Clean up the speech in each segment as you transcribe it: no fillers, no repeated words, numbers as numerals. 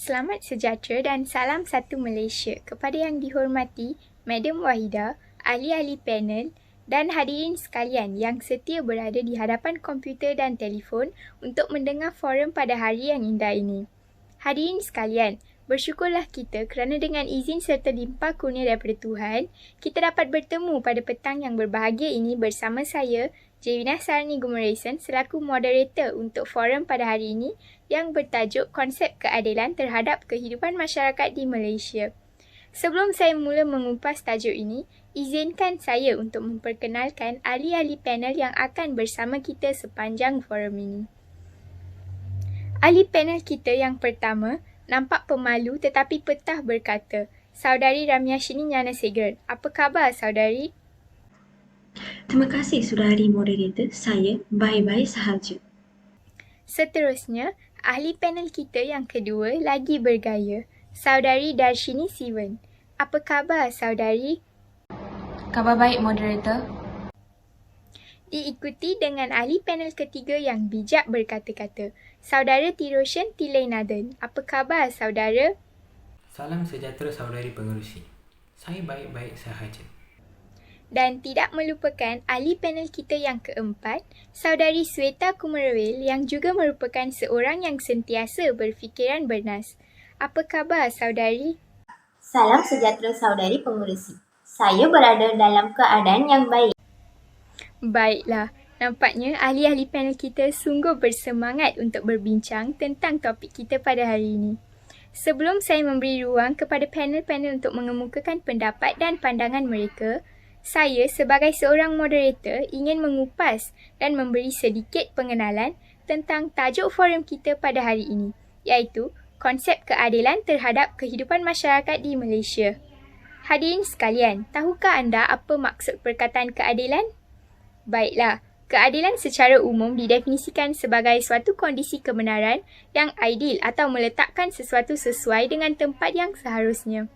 Selamat sejahtera dan salam satu Malaysia kepada yang dihormati Madam Wahida, ahli-ahli panel dan hadirin sekalian yang setia berada di hadapan komputer dan telefon untuk mendengar forum pada hari yang indah ini. Hadirin sekalian, bersyukurlah kita kerana dengan izin serta limpah kurnia daripada Tuhan, kita dapat bertemu pada petang yang berbahagia ini bersama saya, Jewina Sarni Gumerayson selaku moderator untuk forum pada hari ini yang bertajuk konsep keadilan terhadap kehidupan masyarakat di Malaysia. Sebelum saya mula mengupas tajuk ini, izinkan saya untuk memperkenalkan ahli-ahli panel yang akan bersama kita sepanjang forum ini. Ahli panel kita yang pertama nampak pemalu tetapi petah berkata, Saudari Ramyashini Gnanasegaran. Apa khabar, saudari? Terima kasih Saudari Moderator, saya baik-baik sahaja. Seterusnya, ahli panel kita yang kedua lagi bergaya, Saudari Darshini Sivan. Apa khabar, saudari? Khabar baik, Moderator. Diikuti dengan ahli panel ketiga yang bijak berkata-kata, Saudara Tiroshan Tilainadan. Apa khabar, saudara? Salam sejahtera saudari pengerusi. Saya baik-baik sahaja. Dan tidak melupakan ahli panel kita yang keempat, Saudari Sweta Kumarawil yang juga merupakan seorang yang sentiasa berfikiran bernas. Apa khabar, saudari? Salam sejahtera saudari pengurusi. Saya berada dalam keadaan yang baik. Baiklah, nampaknya ahli-ahli panel kita sungguh bersemangat untuk berbincang tentang topik kita pada hari ini. Sebelum saya memberi ruang kepada panel-panel untuk mengemukakan pendapat dan pandangan mereka, saya sebagai seorang moderator ingin mengupas dan memberi sedikit pengenalan tentang tajuk forum kita pada hari ini, iaitu konsep keadilan terhadap kehidupan masyarakat di Malaysia. Hadirin sekalian, tahukah anda apa maksud perkataan keadilan? Baiklah, keadilan secara umum didefinisikan sebagai suatu kondisi kebenaran yang adil atau meletakkan sesuatu sesuai dengan tempat yang seharusnya.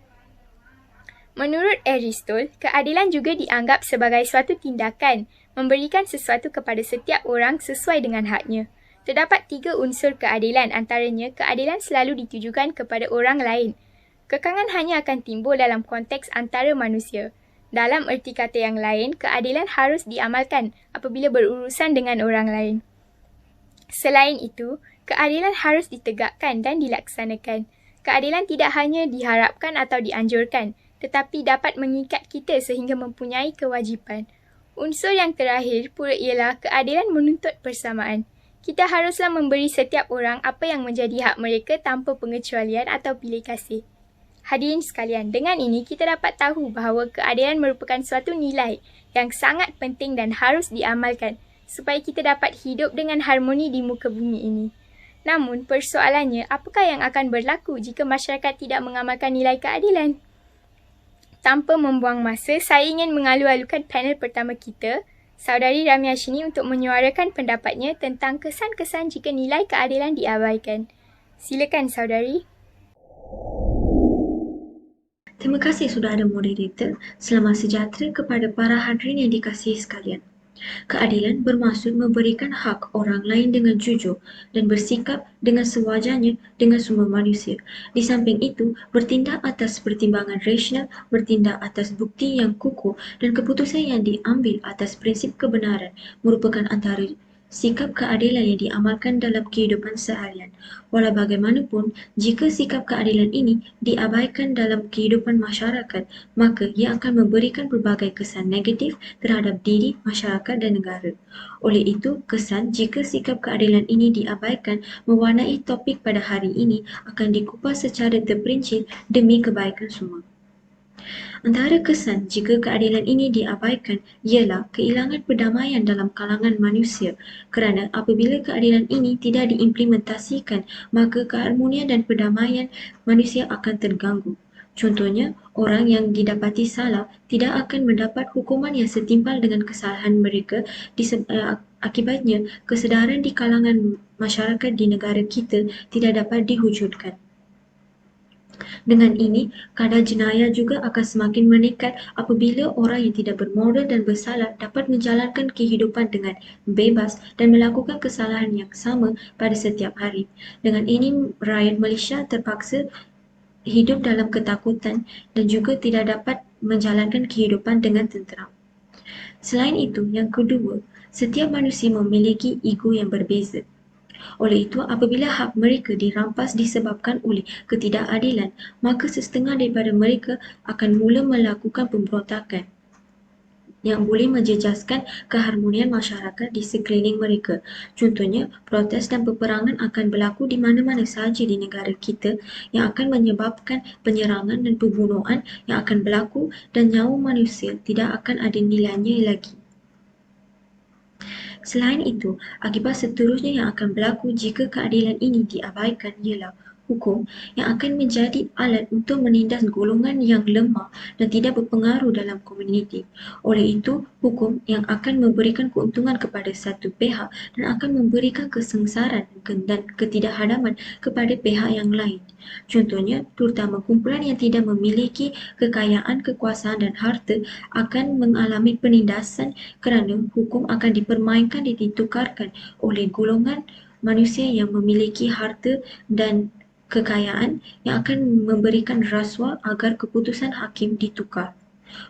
Menurut Aristotle, keadilan juga dianggap sebagai suatu tindakan memberikan sesuatu kepada setiap orang sesuai dengan haknya. Terdapat 3 unsur keadilan, antaranya keadilan selalu ditujukan kepada orang lain. Kekangan hanya akan timbul dalam konteks antara manusia. Dalam erti kata yang lain, keadilan harus diamalkan apabila berurusan dengan orang lain. Selain itu, keadilan harus ditegakkan dan dilaksanakan. Keadilan tidak hanya diharapkan atau dianjurkan, tetapi dapat mengikat kita sehingga mempunyai kewajipan. Unsur yang terakhir pula ialah keadilan menuntut persamaan. Kita haruslah memberi setiap orang apa yang menjadi hak mereka tanpa pengecualian atau pilih kasih. Hadirin sekalian, dengan ini kita dapat tahu bahawa keadilan merupakan suatu nilai yang sangat penting dan harus diamalkan supaya kita dapat hidup dengan harmoni di muka bumi ini. Namun, persoalannya, apakah yang akan berlaku jika masyarakat tidak mengamalkan nilai keadilan? Tanpa membuang masa, saya ingin mengalu-alukan panel pertama kita, Saudari Ramyashini, untuk menyuarakan pendapatnya tentang kesan-kesan jika nilai keadilan diabaikan. Silakan, saudari. Terima kasih Saudara Moderator. Selamat sejahtera kepada para hadirin yang dikasihi sekalian. Keadilan bermaksud memberikan hak orang lain dengan jujur dan bersikap dengan sewajarnya dengan semua manusia. Di samping itu, bertindak atas pertimbangan rasional, bertindak atas bukti yang kukuh dan keputusan yang diambil atas prinsip kebenaran merupakan antara sikap keadilan yang diamalkan dalam kehidupan seharian. Walau bagaimanapun, jika sikap keadilan ini diabaikan dalam kehidupan masyarakat, maka ia akan memberikan pelbagai kesan negatif terhadap diri, masyarakat dan negara. Oleh itu, kesan jika sikap keadilan ini diabaikan mewarnai topik pada hari ini akan dikupas secara terperinci demi kebaikan semua. Antara kesan jika keadilan ini diabaikan ialah kehilangan perdamaian dalam kalangan manusia, kerana apabila keadilan ini tidak diimplementasikan, maka keharmonian dan perdamaian manusia akan terganggu. Contohnya, orang yang didapati salah tidak akan mendapat hukuman yang setimpal dengan kesalahan mereka. Akibatnya, kesedaran di kalangan masyarakat di negara kita tidak dapat diwujudkan. Dengan ini, kadar jenayah juga akan semakin meningkat apabila orang yang tidak bermoral dan bersalah dapat menjalankan kehidupan dengan bebas dan melakukan kesalahan yang sama pada setiap hari. Dengan ini, rakyat Malaysia terpaksa hidup dalam ketakutan dan juga tidak dapat menjalankan kehidupan dengan tenteram. Selain itu, yang kedua, setiap manusia memiliki ego yang berbeza. Oleh itu, apabila hak mereka dirampas disebabkan oleh ketidakadilan, maka setengah daripada mereka akan mula melakukan pemberontakan yang boleh menjejaskan keharmonian masyarakat di sekeliling mereka. Contohnya, protes dan peperangan akan berlaku di mana-mana sahaja di negara kita yang akan menyebabkan penyerangan dan pembunuhan yang akan berlaku dan nyawa manusia tidak akan ada nilainya lagi. Selain itu, akibat seterusnya yang akan berlaku jika keadilan ini diabaikan ialah hukum yang akan menjadi alat untuk menindas golongan yang lemah dan tidak berpengaruh dalam komuniti. Oleh itu, hukum yang akan memberikan keuntungan kepada satu pihak dan akan memberikan kesengsaraan dan ketidakhadapan kepada pihak yang lain. Contohnya, terutama kumpulan yang tidak memiliki kekayaan, kekuasaan dan harta akan mengalami penindasan kerana hukum akan dipermainkan dan ditukarkan oleh golongan manusia yang memiliki harta dan kekayaan yang akan memberikan rasuah agar keputusan hakim ditukar.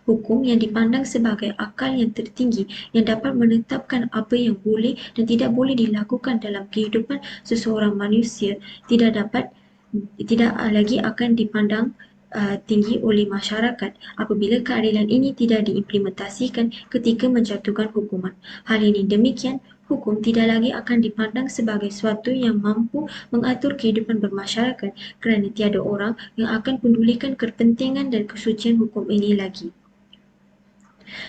Hukum yang dipandang sebagai akal yang tertinggi yang dapat menetapkan apa yang boleh dan tidak boleh dilakukan dalam kehidupan seseorang manusia tidak lagi akan dipandang tinggi oleh masyarakat apabila keadilan ini tidak diimplementasikan ketika menjatuhkan hukuman. Hal ini demikian, hukum tidak lagi akan dipandang sebagai suatu yang mampu mengatur kehidupan bermasyarakat kerana tiada orang yang akan pedulikan kepentingan dan kesucian hukum ini lagi.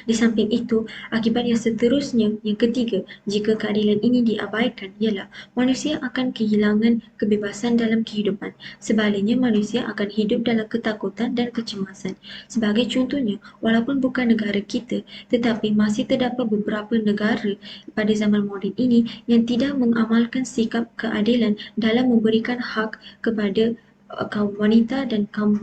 Di samping itu, akibat yang seterusnya, yang ketiga, jika keadilan ini diabaikan ialah manusia akan kehilangan kebebasan dalam kehidupan. Sebaliknya, manusia akan hidup dalam ketakutan dan kecemasan. Sebagai contohnya, walaupun bukan negara kita, tetapi masih terdapat beberapa negara pada zaman moden ini yang tidak mengamalkan sikap keadilan dalam memberikan hak kepada kaum wanita dan kaum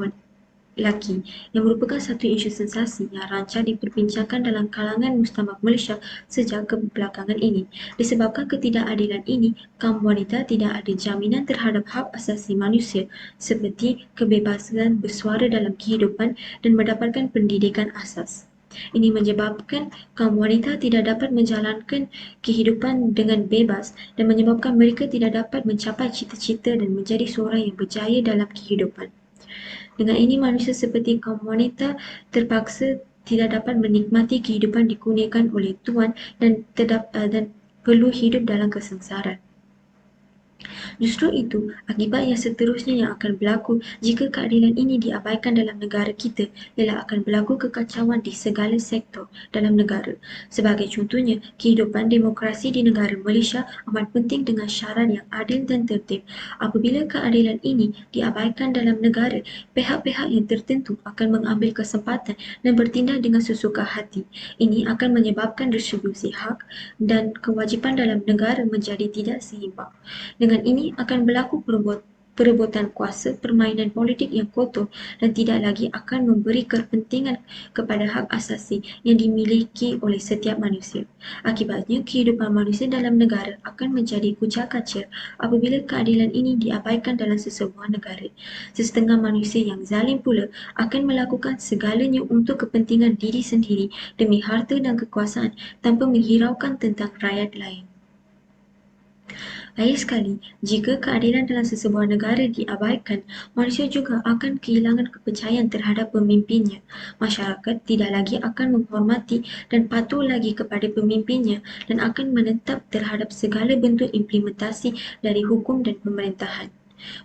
lelaki yang merupakan satu isu sensasi yang rancang diperbincangkan dalam kalangan mustamah Malaysia sejak kebelakangan ini. Disebabkan ketidakadilan ini, kaum wanita tidak ada jaminan terhadap hak asasi manusia seperti kebebasan bersuara dalam kehidupan dan mendapatkan pendidikan asas. Ini menyebabkan kaum wanita tidak dapat menjalankan kehidupan dengan bebas dan menyebabkan mereka tidak dapat mencapai cita-cita dan menjadi seorang yang berjaya dalam kehidupan. Dengan ini, manusia seperti kaum wanita terpaksa tidak dapat menikmati kehidupan dikurniakan oleh Tuhan dan perlu hidup dalam kesengsaraan. Justru itu, akibat yang seterusnya yang akan berlaku jika keadilan ini diabaikan dalam negara kita ialah akan berlaku kekacauan di segala sektor dalam negara. Sebagai contohnya, kehidupan demokrasi di negara Malaysia amat penting dengan syarat yang adil dan tertib. Apabila keadilan ini diabaikan dalam negara, pihak-pihak yang tertentu akan mengambil kesempatan dan bertindak dengan sesuka hati. Ini akan menyebabkan distribusi hak dan kewajipan dalam negara menjadi tidak seimbang. Dengan ini akan berlaku perebutan kuasa, permainan politik yang kotor dan tidak lagi akan memberi kepentingan kepada hak asasi yang dimiliki oleh setiap manusia. Akibatnya, kehidupan manusia dalam negara akan menjadi kucar-kacir apabila keadilan ini diabaikan dalam sesebuah negara. Setengah manusia yang zalim pula akan melakukan segalanya untuk kepentingan diri sendiri demi harta dan kekuasaan tanpa menghiraukan tentang rakyat lain. Lain sekali, jika keadilan dalam sesebuah negara diabaikan, manusia juga akan kehilangan kepercayaan terhadap pemimpinnya. Masyarakat tidak lagi akan menghormati dan patuh lagi kepada pemimpinnya dan akan menetap terhadap segala bentuk implementasi dari hukum dan pemerintahan.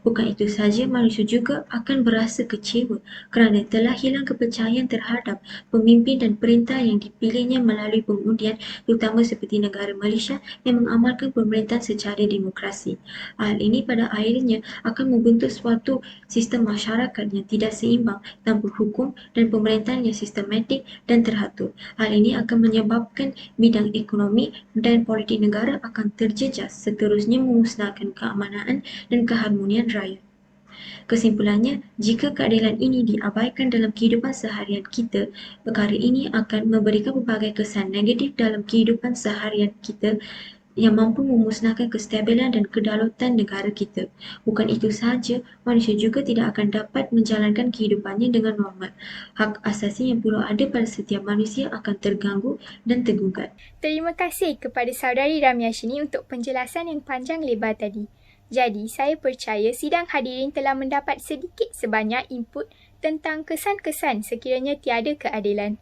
Bukan itu sahaja, manusia juga akan berasa kecewa kerana telah hilang kepercayaan terhadap pemimpin dan perintah yang dipilihnya melalui pengundian, terutama seperti negara Malaysia yang mengamalkan pemerintahan secara demokrasi. Hal ini pada akhirnya akan membentuk suatu sistem masyarakat yang tidak seimbang tanpa hukum dan pemerintahan yang sistematik dan teratur. Hal ini akan menyebabkan bidang ekonomi dan politik negara akan terjejas, seterusnya memusnahkan keamanan dan keharmonian raya. Kesimpulannya, jika keadilan ini diabaikan dalam kehidupan seharian kita, perkara ini akan memberikan pelbagai kesan negatif dalam kehidupan seharian kita yang mampu memusnahkan kestabilan dan kedaulatan negara kita. Bukan itu sahaja, manusia juga tidak akan dapat menjalankan kehidupannya dengan normal. Hak asasi yang perlu ada pada setiap manusia akan terganggu dan tergugat. Terima kasih kepada saudari Ramyashini untuk penjelasan yang panjang lebar tadi. Jadi, saya percaya sidang hadirin telah mendapat sedikit sebanyak input tentang kesan-kesan sekiranya tiada keadilan.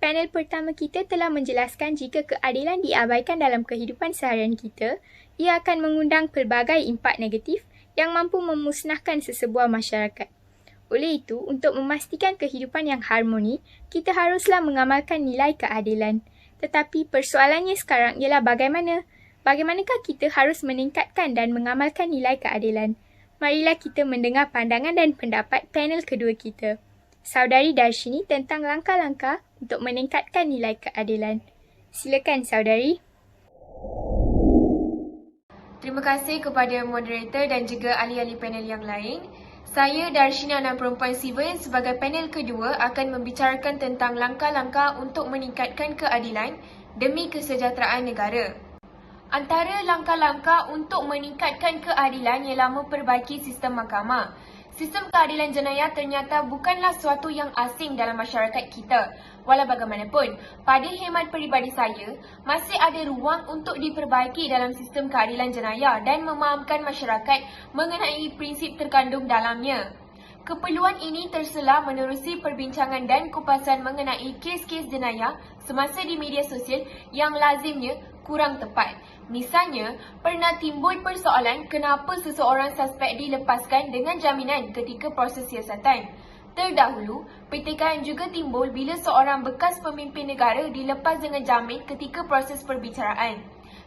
Panel pertama kita telah menjelaskan jika keadilan diabaikan dalam kehidupan seharian kita, ia akan mengundang pelbagai impak negatif yang mampu memusnahkan sesebuah masyarakat. Oleh itu, untuk memastikan kehidupan yang harmoni, kita haruslah mengamalkan nilai keadilan. Tetapi persoalannya sekarang ialah bagaimanakah kita harus meningkatkan dan mengamalkan nilai keadilan? Marilah kita mendengar pandangan dan pendapat panel kedua kita. Saudari Darshini tentang langkah-langkah untuk meningkatkan nilai keadilan. Silakan, saudari. Terima kasih kepada moderator dan juga ahli-ahli panel yang lain. Saya Darshini Anak Perempuan Sivan sebagai panel kedua akan membicarakan tentang langkah-langkah untuk meningkatkan keadilan demi kesejahteraan negara. Antara langkah-langkah untuk meningkatkan keadilan ialah memperbaiki sistem mahkamah. Sistem keadilan jenayah ternyata bukanlah suatu yang asing dalam masyarakat kita. Walau bagaimanapun, pada khidmat peribadi saya, masih ada ruang untuk diperbaiki dalam sistem keadilan jenayah dan memahamkan masyarakat mengenai prinsip terkandung dalamnya. Keperluan ini tersela menerusi perbincangan dan kupasan mengenai kes-kes jenayah semasa di media sosial yang lazimnya kurang tepat. Misalnya, pernah timbul persoalan kenapa seseorang suspek dilepaskan dengan jaminan ketika proses siasatan. Terdahulu, pertikaian juga timbul bila seorang bekas pemimpin negara dilepas dengan jamin ketika proses perbicaraan.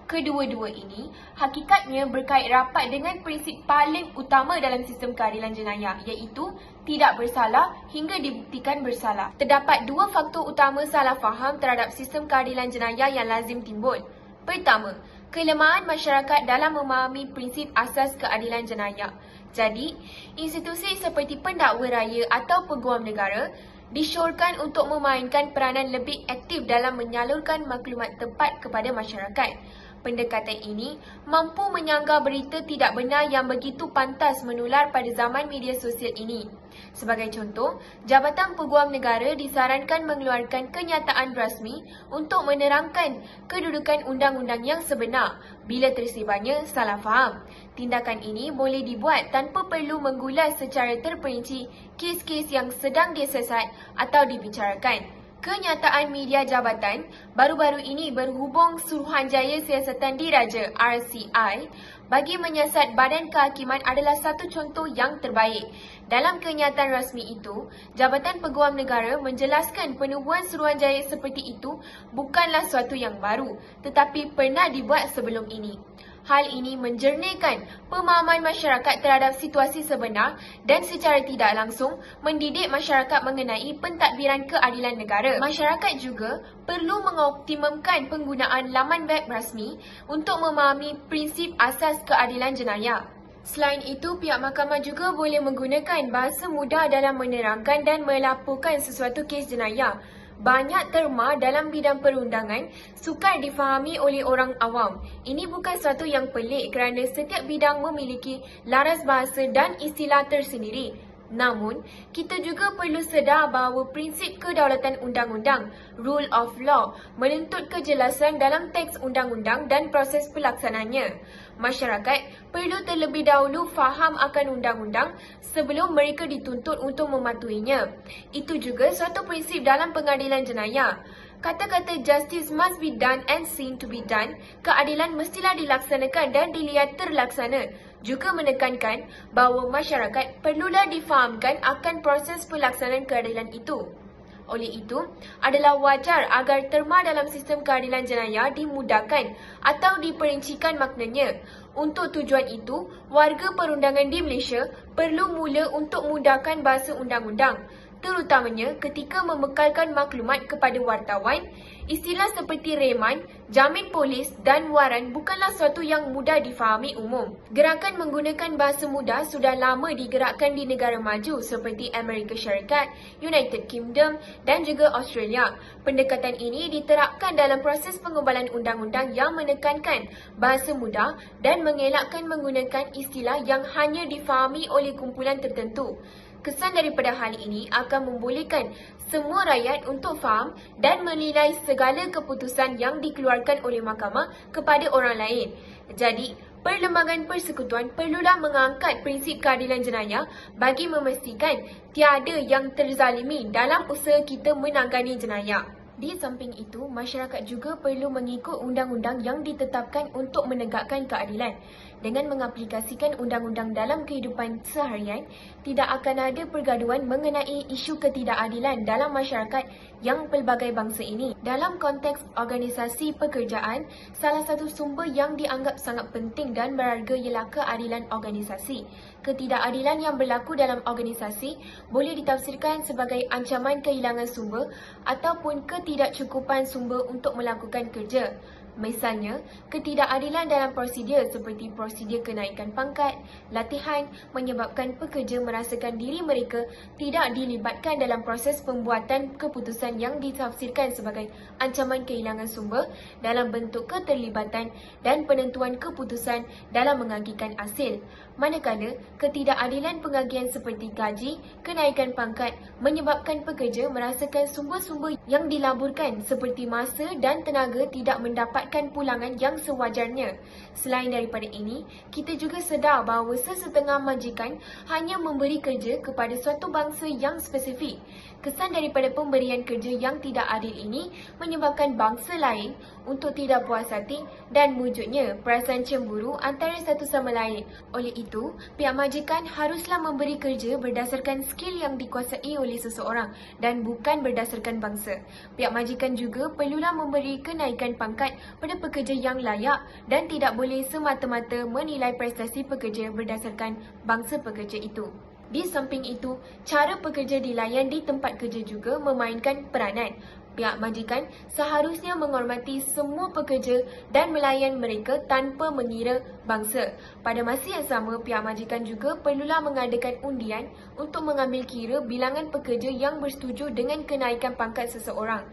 Kedua-dua ini hakikatnya berkait rapat dengan prinsip paling utama dalam sistem keadilan jenayah, iaitu tidak bersalah hingga dibuktikan bersalah. Terdapat dua faktor utama salah faham terhadap sistem keadilan jenayah yang lazim timbul. Pertama, kelemahan masyarakat dalam memahami prinsip asas keadilan jenayah. Jadi, institusi seperti pendakwa raya atau peguam negara disyorkan untuk memainkan peranan lebih aktif dalam menyalurkan maklumat tepat kepada masyarakat. Pendekatan ini mampu menyangga berita tidak benar yang begitu pantas menular pada zaman media sosial ini. Sebagai contoh, Jabatan Peguam Negara disarankan mengeluarkan kenyataan rasmi untuk menerangkan kedudukan undang-undang yang sebenar bila tersebarnya salah faham. Tindakan ini boleh dibuat tanpa perlu mengulas secara terperinci kes-kes yang sedang disiasat atau dibicarakan. Kenyataan media jabatan baru-baru ini berhubung Suruhanjaya Siasatan Diraja RCI bagi menyiasat Badan Kehakiman adalah satu contoh yang terbaik. Dalam kenyataan rasmi itu, Jabatan Peguam Negara menjelaskan penubuhan Suruhanjaya seperti itu bukanlah suatu yang baru, tetapi pernah dibuat sebelum ini. Hal ini menjernihkan pemahaman masyarakat terhadap situasi sebenar dan secara tidak langsung mendidik masyarakat mengenai pentadbiran keadilan negara. Masyarakat juga perlu mengoptimumkan penggunaan laman web rasmi untuk memahami prinsip asas keadilan jenayah. Selain itu, pihak mahkamah juga boleh menggunakan bahasa mudah dalam menerangkan dan melaporkan sesuatu kes jenayah. Banyak terma dalam bidang perundangan sukar difahami oleh orang awam. Ini bukan sesuatu yang pelik kerana setiap bidang memiliki laras bahasa dan istilah tersendiri. Namun, kita juga perlu sedar bahawa prinsip kedaulatan undang-undang, rule of law, menuntut kejelasan dalam teks undang-undang dan proses pelaksananya. Masyarakat perlu terlebih dahulu faham akan undang-undang sebelum mereka dituntut untuk mematuhinya. Itu juga suatu prinsip dalam pengadilan jenayah. Kata-kata justice must be done and seen to be done, keadilan mestilah dilaksanakan dan dilihat terlaksana. Juga menekankan bahawa masyarakat perlulah difahamkan akan proses pelaksanaan keadilan itu. Oleh itu, adalah wajar agar terma dalam sistem keadilan jenayah dimudahkan atau diperincikan maknanya. Untuk tujuan itu, warga perundangan di Malaysia perlu mula untuk mudahkan bahasa undang-undang, terutamanya ketika membekalkan maklumat kepada wartawan. Istilah seperti reman Jamin polis dan waran bukanlah suatu yang mudah difahami umum. Gerakan menggunakan bahasa mudah sudah lama digerakkan di negara maju seperti Amerika Syarikat, United Kingdom dan juga Australia. Pendekatan ini diterapkan dalam proses pengubalan undang-undang yang menekankan bahasa mudah dan mengelakkan menggunakan istilah yang hanya difahami oleh kumpulan tertentu. Kesan daripada hal ini akan membolehkan semua rakyat untuk faham dan menilai segala keputusan yang dikeluarkan oleh mahkamah kepada orang lain. Jadi, Perlembagan Persekutuan perlulah mengangkat prinsip keadilan jenayah bagi memastikan tiada yang terzalimi dalam usaha kita menangani jenayah. Di samping itu, masyarakat juga perlu mengikut undang-undang yang ditetapkan untuk menegakkan keadilan. Dengan mengaplikasikan undang-undang dalam kehidupan seharian, tidak akan ada pergaduhan mengenai isu ketidakadilan dalam masyarakat yang pelbagai bangsa ini. Dalam konteks organisasi pekerjaan, salah satu sumber yang dianggap sangat penting dan berharga ialah keadilan organisasi. Ketidakadilan yang berlaku dalam organisasi boleh ditafsirkan sebagai ancaman kehilangan sumber ataupun ketidakcukupan sumber untuk melakukan kerja. Misalnya, ketidakadilan dalam prosedur seperti prosedur kenaikan pangkat, latihan menyebabkan pekerja merasakan diri mereka tidak dilibatkan dalam proses pembuatan keputusan yang ditafsirkan sebagai ancaman kehilangan sumber dalam bentuk keterlibatan dan penentuan keputusan dalam mengagikan hasil. Manakala, ketidakadilan pengagihan seperti gaji, kenaikan pangkat menyebabkan pekerja merasakan sumber-sumber yang dilaburkan seperti masa dan tenaga tidak mendapatkan pulangan yang sewajarnya. Selain daripada ini, kita juga sedar bahawa sesetengah majikan hanya memberi kerja kepada suatu bangsa yang spesifik. Kesan daripada pemberian kerja yang tidak adil ini menyebabkan bangsa lain untuk tidak puas hati dan wujudnya perasaan cemburu antara satu sama lain. Oleh itu, pihak majikan haruslah memberi kerja berdasarkan skill yang dikuasai oleh seseorang dan bukan berdasarkan bangsa. Pihak majikan juga perlulah memberi kenaikan pangkat pada pekerja yang layak dan tidak boleh semata-mata menilai prestasi pekerja berdasarkan bangsa pekerja itu. Di samping itu, cara pekerja dilayan di tempat kerja juga memainkan peranan. Pihak majikan seharusnya menghormati semua pekerja dan melayan mereka tanpa mengira bangsa. Pada masa yang sama, pihak majikan juga perlulah mengadakan undian untuk mengambil kira bilangan pekerja yang bersetuju dengan kenaikan pangkat seseorang.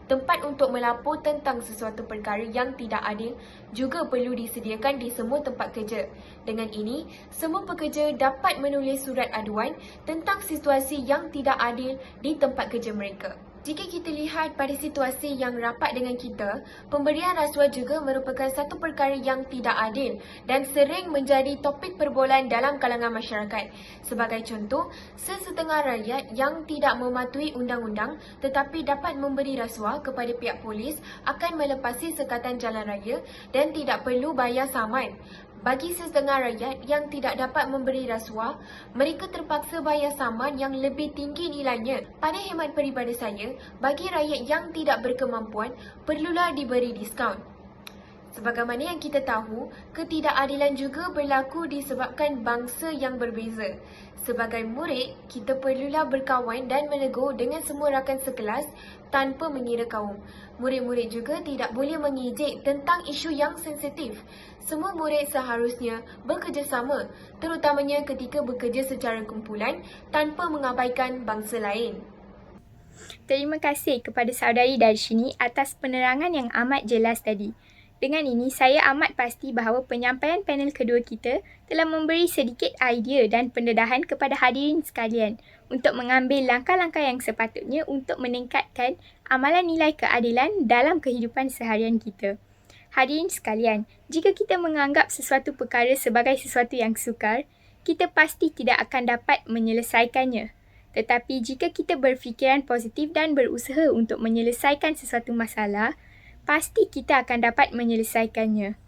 Tempat untuk melapor tentang sesuatu perkara yang tidak adil juga perlu disediakan di semua tempat kerja. Dengan ini, semua pekerja dapat menulis surat aduan tentang situasi yang tidak adil di tempat kerja mereka. Jika kita lihat pada situasi yang rapat dengan kita, pemberian rasuah juga merupakan satu perkara yang tidak adil dan sering menjadi topik perbualan dalam kalangan masyarakat. Sebagai contoh, sesetengah rakyat yang tidak mematuhi undang-undang tetapi dapat memberi rasuah kepada pihak polis akan melepasi sekatan jalan raya dan tidak perlu bayar saman. Bagi sesetengah rakyat yang tidak dapat memberi rasuah, mereka terpaksa bayar saman yang lebih tinggi nilainya. Pada hemat peribadi saya, bagi rakyat yang tidak berkemampuan, perlulah diberi diskaun. Sebagaimana yang kita tahu, ketidakadilan juga berlaku disebabkan bangsa yang berbeza. Sebagai murid, kita perlulah berkawan dan menegur dengan semua rakan sekelas tanpa mengira kaum. Murid-murid juga tidak boleh mengejek tentang isu yang sensitif. Semua murid seharusnya bekerjasama, terutamanya ketika bekerja secara kumpulan tanpa mengabaikan bangsa lain. Terima kasih kepada saudari Darshini atas penerangan yang amat jelas tadi. Dengan ini, saya amat pasti bahawa penyampaian panel kedua kita telah memberi sedikit idea dan pendedahan kepada hadirin sekalian untuk mengambil langkah-langkah yang sepatutnya untuk meningkatkan amalan nilai keadilan dalam kehidupan seharian kita. Hadirin sekalian, jika kita menganggap sesuatu perkara sebagai sesuatu yang sukar, kita pasti tidak akan dapat menyelesaikannya. Tetapi jika kita berfikiran positif dan berusaha untuk menyelesaikan sesuatu masalah, pasti kita akan dapat menyelesaikannya.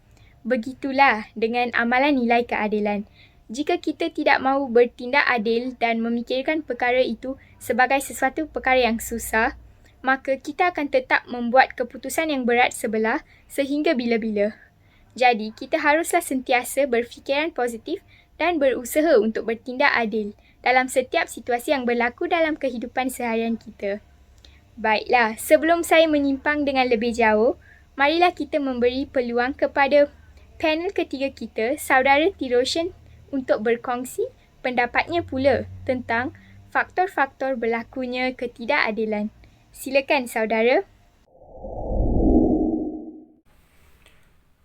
Begitulah dengan amalan nilai keadilan. Jika kita tidak mahu bertindak adil dan memikirkan perkara itu sebagai sesuatu perkara yang susah, maka kita akan tetap membuat keputusan yang berat sebelah sehingga bila-bila. Jadi, kita haruslah sentiasa berfikiran positif dan berusaha untuk bertindak adil dalam setiap situasi yang berlaku dalam kehidupan seharian kita. Baiklah, sebelum saya menyimpang dengan lebih jauh, marilah kita memberi peluang kepada panel ketiga kita, Saudara Tiroshan, untuk berkongsi pendapatnya pula tentang faktor-faktor berlakunya ketidakadilan. Silakan, saudara.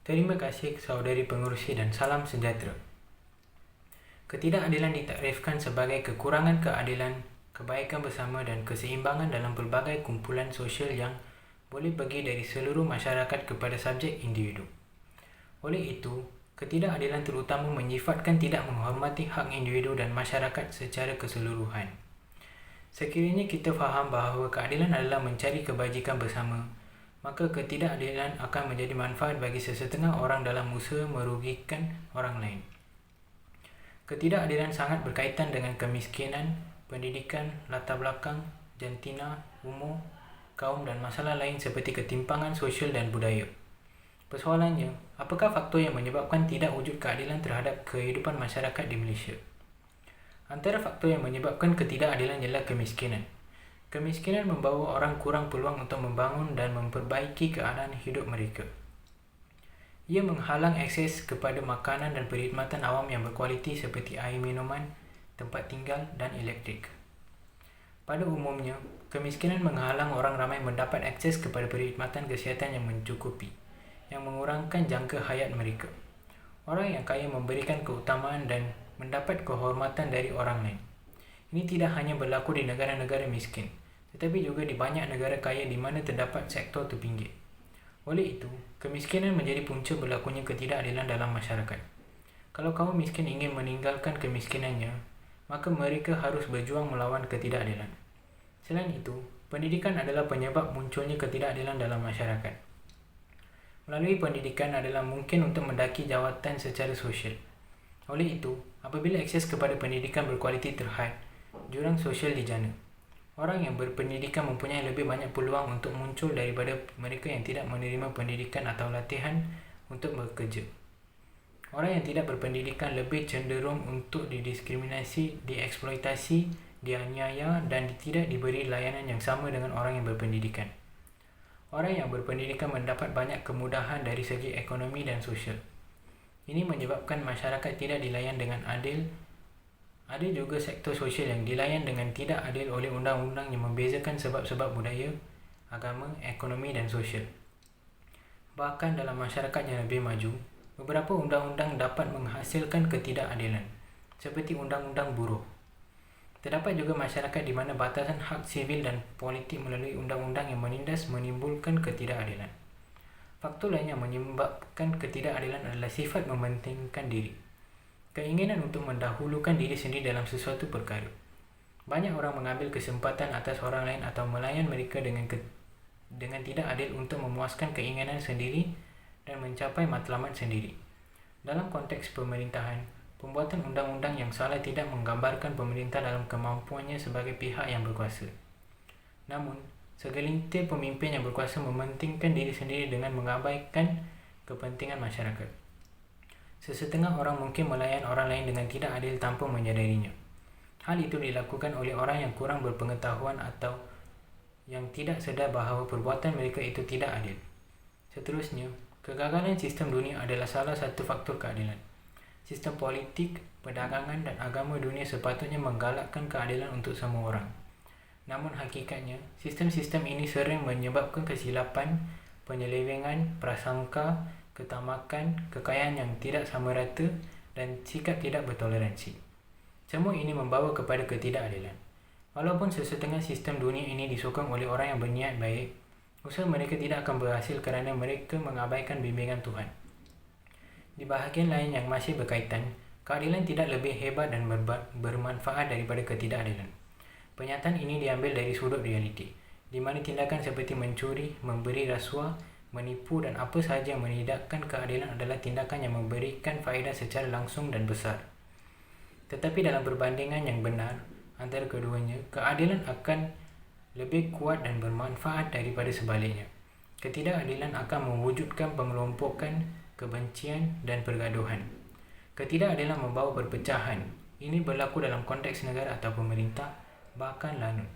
Terima kasih saudari pengerusi dan salam sejahtera. Ketidakadilan ditakdirkan sebagai kekurangan keadilan, kebaikan bersama dan keseimbangan dalam pelbagai kumpulan sosial yang boleh pergi dari seluruh masyarakat kepada subjek individu. Oleh itu, ketidakadilan terutama menyifatkan tidak menghormati hak individu dan masyarakat secara keseluruhan. Sekiranya kita faham bahawa keadilan adalah mencari kebajikan bersama, maka ketidakadilan akan menjadi manfaat bagi sesetengah orang dalam usaha merugikan orang lain. Ketidakadilan sangat berkaitan dengan kemiskinan, pendidikan, latar belakang, jantina, umur, kaum dan masalah lain seperti ketimpangan sosial dan budaya. Persoalannya, apakah faktor yang menyebabkan tidak wujud keadilan terhadap kehidupan masyarakat di Malaysia? Antara faktor yang menyebabkan ketidakadilan ialah kemiskinan. Kemiskinan membawa orang kurang peluang untuk membangun dan memperbaiki keadaan hidup mereka. Ia menghalang akses kepada makanan dan perkhidmatan awam yang berkualiti seperti air minuman, tempat tinggal dan elektrik. Pada umumnya, kemiskinan menghalang orang ramai mendapat akses kepada perkhidmatan kesihatan yang mencukupi, yang mengurangkan jangka hayat mereka. Orang yang kaya memberikan keutamaan dan mendapat kehormatan dari orang lain. Ini tidak hanya berlaku di negara-negara miskin, tetapi juga di banyak negara kaya di mana terdapat sektor terpinggir. Oleh itu, kemiskinan menjadi punca berlakunya ketidakadilan dalam masyarakat. Kalau kaum miskin ingin meninggalkan kemiskinannya, maka mereka harus berjuang melawan ketidakadilan. Selain itu, pendidikan adalah penyebab munculnya ketidakadilan dalam masyarakat. Melalui pendidikan adalah mungkin untuk mendaki jawatan secara sosial. Oleh itu, apabila akses kepada pendidikan berkualiti terhad, jurang sosial dijana. Orang yang berpendidikan mempunyai lebih banyak peluang untuk muncul daripada mereka yang tidak menerima pendidikan atau latihan untuk bekerja. Orang yang tidak berpendidikan lebih cenderung untuk didiskriminasi, dieksploitasi, dianiaya dan tidak diberi layanan yang sama dengan orang yang berpendidikan. Orang yang berpendidikan mendapat banyak kemudahan dari segi ekonomi dan sosial. Ini menyebabkan masyarakat tidak dilayan dengan adil. Ada juga sektor sosial yang dilayan dengan tidak adil oleh undang-undang yang membezakan sebab-sebab budaya, agama, ekonomi dan sosial. Bahkan dalam masyarakat yang lebih maju, beberapa undang-undang dapat menghasilkan ketidakadilan, seperti undang-undang buruh. Terdapat juga masyarakat di mana batasan hak sivil dan politik melalui undang-undang yang menindas menimbulkan ketidakadilan. Faktor lain yang menyebabkan ketidakadilan adalah sifat mementingkan diri. Keinginan untuk mendahulukan diri sendiri dalam sesuatu perkara. Banyak orang mengambil kesempatan atas orang lain atau melayan mereka dengan tidak adil untuk memuaskan keinginan sendiri dan mencapai matlamat sendiri. Dalam konteks pemerintahan, pembuatan undang-undang yang salah tidak menggambarkan pemerintah dalam kemampuannya sebagai pihak yang berkuasa. Namun, segelintir pemimpin yang berkuasa mementingkan diri sendiri dengan mengabaikan kepentingan masyarakat. Sesetengah orang mungkin melayan orang lain dengan tidak adil tanpa menyadarinya. Hal itu dilakukan oleh orang yang kurang berpengetahuan atau yang tidak sedar bahawa perbuatan mereka itu tidak adil. Seterusnya, kegagalan sistem dunia adalah salah satu faktor keadilan. Sistem politik, perdagangan dan agama dunia sepatutnya menggalakkan keadilan untuk semua orang. Namun hakikatnya, sistem-sistem ini sering menyebabkan kesilapan, penyelewengan, prasangka, ketamakan, kekayaan yang tidak sama rata dan sikap tidak bertoleransi. Semua ini membawa kepada ketidakadilan. Walaupun sesetengah sistem dunia ini disokong oleh orang yang berniat baik, usaha mereka tidak akan berhasil kerana mereka mengabaikan bimbingan Tuhan. Di bahagian lain yang masih berkaitan, keadilan tidak lebih hebat dan bermanfaat daripada ketidakadilan. Pernyataan ini diambil dari sudut realiti, di mana tindakan seperti mencuri, memberi rasuah, menipu dan apa sahaja yang menidakkan keadilan adalah tindakan yang memberikan faedah secara langsung dan besar. Tetapi dalam perbandingan yang benar antara keduanya, keadilan akan lebih kuat dan bermanfaat daripada sebaliknya. Ketidakadilan akan mewujudkan pengelompokan, kebencian dan pergaduhan. Ketidakadilan membawa perpecahan. Ini berlaku dalam konteks negara atau pemerintah, bahkan lanut.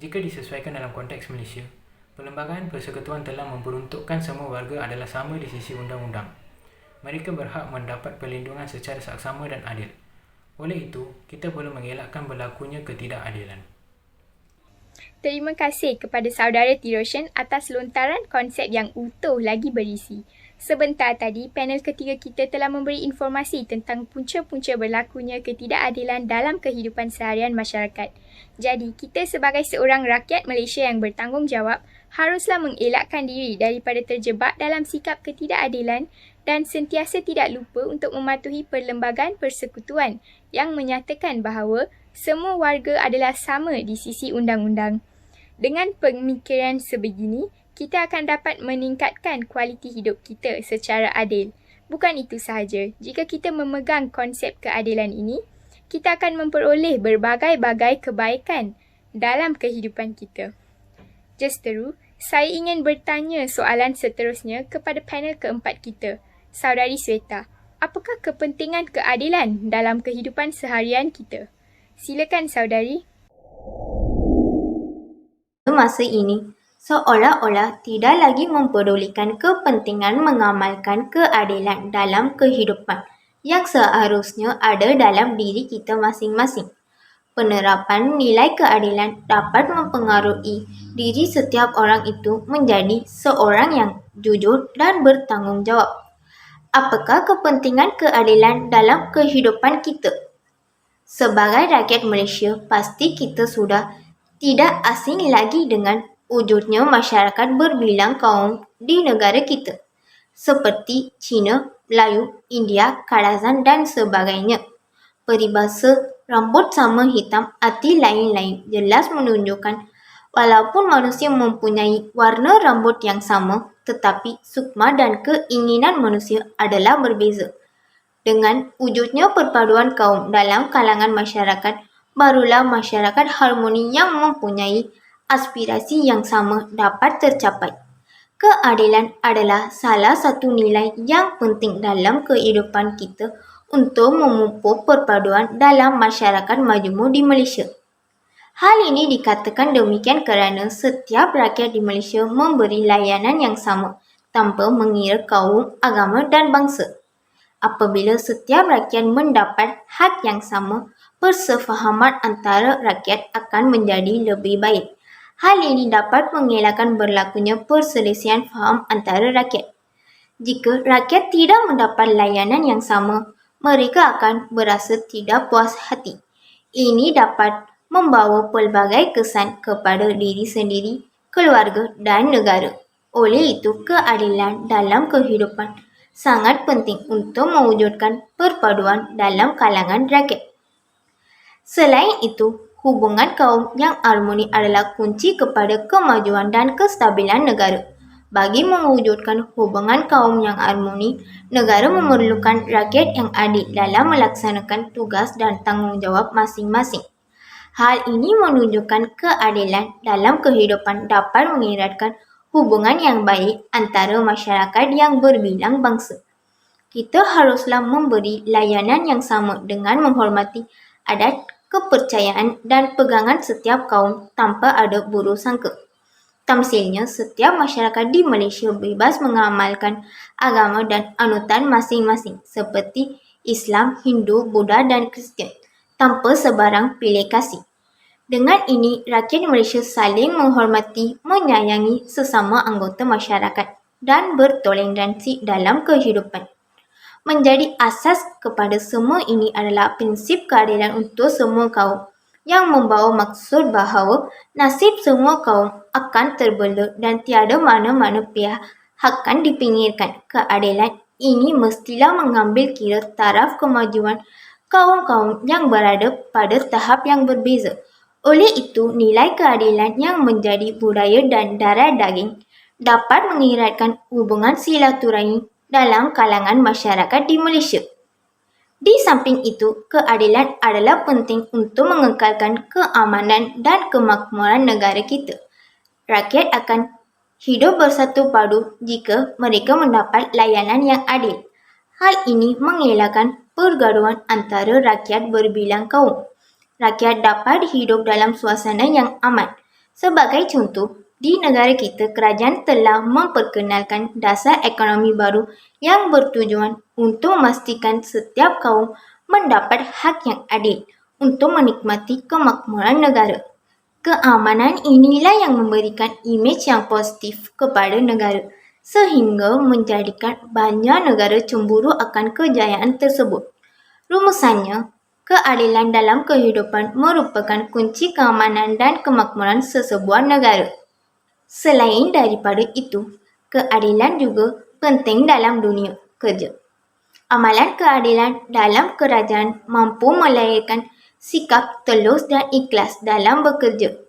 Jika disesuaikan dalam konteks Malaysia, Perlembagaan Persekutuan telah memperuntukkan semua warga adalah sama di sisi undang-undang. Mereka berhak mendapat perlindungan secara saksama dan adil. Oleh itu, kita perlu mengelakkan berlakunya ketidakadilan. Terima kasih kepada saudara Tiroshan atas lontaran konsep yang utuh lagi berisi. Sebentar tadi, panel ketiga kita telah memberi informasi tentang punca-punca berlakunya ketidakadilan dalam kehidupan seharian masyarakat. Jadi, kita sebagai seorang rakyat Malaysia yang bertanggungjawab, haruslah mengelakkan diri daripada terjebak dalam sikap ketidakadilan dan sentiasa tidak lupa untuk mematuhi Perlembagaan Persekutuan yang menyatakan bahawa semua warga adalah sama di sisi undang-undang. Dengan pemikiran sebegini, kita akan dapat meningkatkan kualiti hidup kita secara adil. Bukan itu sahaja, jika kita memegang konsep keadilan ini, kita akan memperoleh berbagai-bagai kebaikan dalam kehidupan kita. Justeru, saya ingin bertanya soalan seterusnya kepada panel keempat kita. Saudari Sweta, apakah kepentingan keadilan dalam kehidupan seharian kita? Silakan saudari. Masa ini, seolah-olah tidak lagi mempedulikan kepentingan mengamalkan keadilan dalam kehidupan yang seharusnya ada dalam diri kita masing-masing. Penerapan nilai keadilan dapat mempengaruhi diri setiap orang itu menjadi seorang yang jujur dan bertanggungjawab. Apakah kepentingan keadilan dalam kehidupan kita? Sebagai rakyat Malaysia, pasti kita sudah tidak asing lagi dengan wujudnya masyarakat berbilang kaum di negara kita, seperti Cina, Melayu, India, Kadazan dan sebagainya. Peribahasa rambut sama hitam arti lain-lain jelas menunjukkan walaupun manusia mempunyai warna rambut yang sama, tetapi sukma dan keinginan manusia adalah berbeza. Dengan wujudnya perpaduan kaum dalam kalangan masyarakat, barulah masyarakat harmoni yang mempunyai aspirasi yang sama dapat tercapai. Keadilan adalah salah satu nilai yang penting dalam kehidupan kita untuk memupuk perpaduan dalam masyarakat majmuk di Malaysia. Hal ini dikatakan demikian kerana setiap rakyat di Malaysia memberi layanan yang sama tanpa mengira kaum, agama dan bangsa. Apabila setiap rakyat mendapat hak yang sama, persefahaman antara rakyat akan menjadi lebih baik. Hal ini dapat mengelakkan berlakunya perselisihan faham antara rakyat. Jika rakyat tidak mendapat layanan yang sama, mereka akan berasa tidak puas hati. Ini dapat membawa pelbagai kesan kepada diri sendiri, keluarga dan negara. Oleh itu, keadilan dalam kehidupan sangat penting untuk mewujudkan perpaduan dalam kalangan rakyat. Selain itu, hubungan kaum yang harmoni adalah kunci kepada kemajuan dan kestabilan negara. Bagi mewujudkan hubungan kaum yang harmoni, negara memerlukan rakyat yang adil dalam melaksanakan tugas dan tanggungjawab masing-masing. Hal ini menunjukkan keadilan dalam kehidupan dapat mengeratkan hubungan yang baik antara masyarakat yang berbilang bangsa. Kita haruslah memberi layanan yang sama dengan menghormati adat, kepercayaan dan pegangan setiap kaum tanpa ada buruk sangka. Tamsilnya, setiap masyarakat di Malaysia bebas mengamalkan agama dan anutan masing-masing seperti Islam, Hindu, Buddha dan Kristian tanpa sebarang pilih kasih. Dengan ini, rakyat Malaysia saling menghormati, menyayangi sesama anggota masyarakat dan bertoleransi dalam kehidupan. Menjadi asas kepada semua ini adalah prinsip keadilan untuk semua kaum yang membawa maksud bahawa nasib semua kaum akan terbela dan tiada mana-mana pihak akan dipinggirkan. Keadilan ini mestilah mengambil kira taraf kemajuan kaum-kaum yang berada pada tahap yang berbeza. Oleh itu, nilai keadilan yang menjadi budaya dan darah daging dapat mengeratkan hubungan silaturahmi dalam kalangan masyarakat di Malaysia. Di samping itu, keadilan adalah penting untuk mengekalkan keamanan dan kemakmuran negara kita. Rakyat akan hidup bersatu padu jika mereka mendapat layanan yang adil. Hal ini mengelakkan pergaduhan antara rakyat berbilang kaum. Rakyat dapat hidup dalam suasana yang aman. Sebagai contoh, Di negara kita, kerajaan telah memperkenalkan dasar ekonomi baru yang bertujuan untuk memastikan setiap kaum mendapat hak yang adil untuk menikmati kemakmuran negara. Keamanan inilah yang memberikan imej yang positif kepada negara, sehingga menjadikan banyak negara cemburu akan kejayaan tersebut. Rumusannya, keadilan dalam kehidupan merupakan kunci keamanan dan kemakmuran sesebuah negara. Selain daripada itu, keadilan juga penting dalam dunia kerja. Amalan keadilan dalam kerajaan mampu melahirkan sikap telus dan ikhlas dalam bekerja.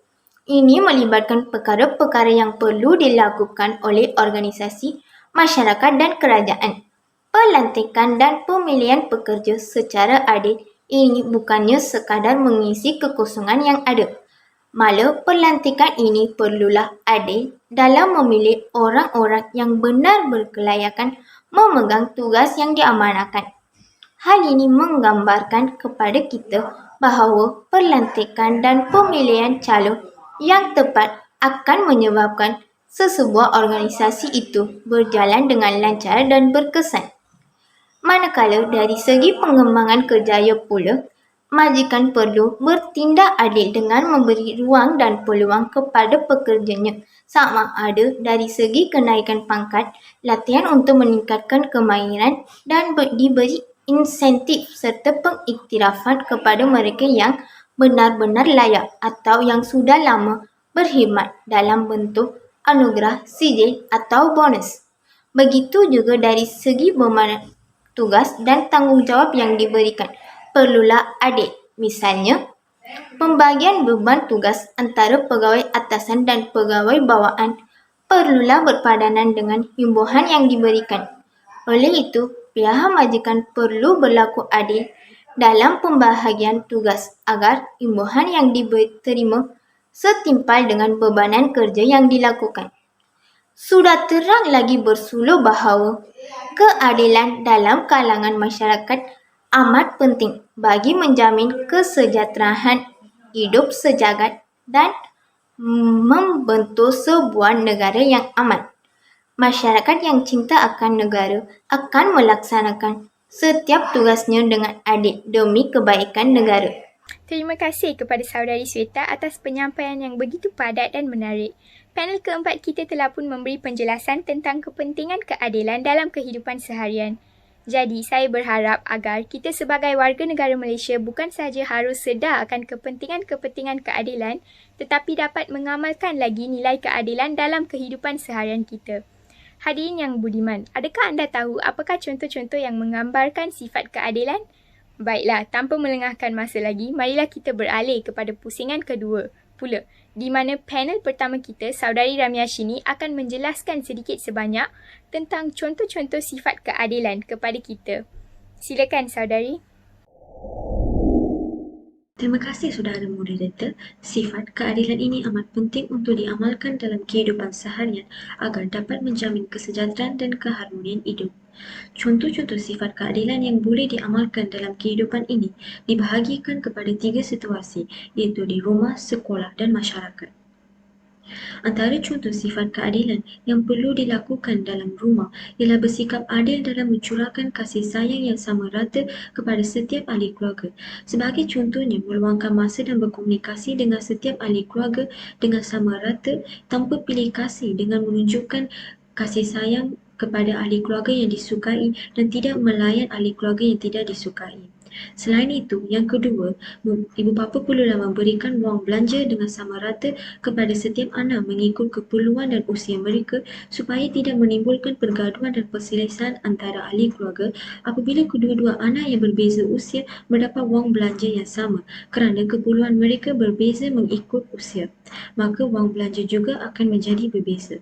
Ini melibatkan perkara-perkara yang perlu dilakukan oleh organisasi, masyarakat dan kerajaan. Pelantikan dan pemilihan pekerja secara adil ini bukannya sekadar mengisi kekosongan yang ada. Malah pelantikan ini perlulah adil dalam memilih orang-orang yang benar berkelayakan memegang tugas yang diamanahkan. Hal ini menggambarkan kepada kita bahawa pelantikan dan pemilihan calon yang tepat akan menyebabkan sesebuah organisasi itu berjalan dengan lancar dan berkesan. Manakala dari segi pengembangan kerjaya pula, majikan perlu bertindak adil dengan memberi ruang dan peluang kepada pekerjanya sama ada dari segi kenaikan pangkat, latihan untuk meningkatkan kemahiran dan diberi insentif serta pengiktirafan kepada mereka yang benar-benar layak atau yang sudah lama berkhidmat dalam bentuk anugerah, sijil atau bonus. Begitu juga dari segi beban tugas dan tanggungjawab yang diberikan perlulah adil. Misalnya, pembagian beban tugas antara pegawai atasan dan pegawai bawaan perlulah berpadanan dengan imbuhan yang diberikan. Oleh itu, pihak majikan perlu berlaku adil dalam pembahagian tugas agar imbuhan yang diterima setimpal dengan bebanan kerja yang dilakukan. Sudah terang lagi bersuluh bahawa keadilan dalam kalangan masyarakat amat penting bagi menjamin kesejahteraan hidup sejagat dan membentuk sebuah negara yang aman. Masyarakat yang cinta akan negara akan melaksanakan setiap tugasnya dengan adil demi kebaikan negara. Terima kasih kepada Saudari Sweta atas penyampaian yang begitu padat dan menarik. Panel keempat kita telah pun memberi penjelasan tentang kepentingan keadilan dalam kehidupan seharian. Jadi, saya berharap agar kita sebagai warga negara Malaysia bukan sahaja harus sedar akan kepentingan-kepentingan keadilan, tetapi dapat mengamalkan lagi nilai keadilan dalam kehidupan seharian kita. Hadirin yang budiman, adakah anda tahu apakah contoh-contoh yang menggambarkan sifat keadilan? Baiklah, tanpa melengahkan masa lagi, marilah kita beralih kepada pusingan kedua pula, di mana panel pertama kita, Saudari Ramyashini, akan menjelaskan sedikit sebanyak tentang contoh-contoh sifat keadilan kepada kita. Silakan, Saudari. Terima kasih saudara moderator. Sifat keadilan ini amat penting untuk diamalkan dalam kehidupan seharian agar dapat menjamin kesejahteraan dan keharmonian hidup. Contoh-contoh sifat keadilan yang boleh diamalkan dalam kehidupan ini dibahagikan kepada 3 situasi, iaitu di rumah, sekolah dan masyarakat. Antara contoh sifat keadilan yang perlu dilakukan dalam rumah ialah bersikap adil dalam mencurahkan kasih sayang yang sama rata kepada setiap ahli keluarga. Sebagai contohnya, meluangkan masa dan berkomunikasi dengan setiap ahli keluarga dengan sama rata tanpa pilih kasih dengan menunjukkan kasih sayang kepada ahli keluarga yang disukai dan tidak melayan ahli keluarga yang tidak disukai. Selain itu, yang kedua, ibu bapa perlulah memberikan wang belanja dengan sama rata kepada setiap anak mengikut keperluan dan usia mereka supaya tidak menimbulkan pergaduhan dan perselisihan antara ahli keluarga apabila kedua-dua anak yang berbeza usia mendapat wang belanja yang sama kerana keperluan mereka berbeza mengikut usia. Maka wang belanja juga akan menjadi berbeza.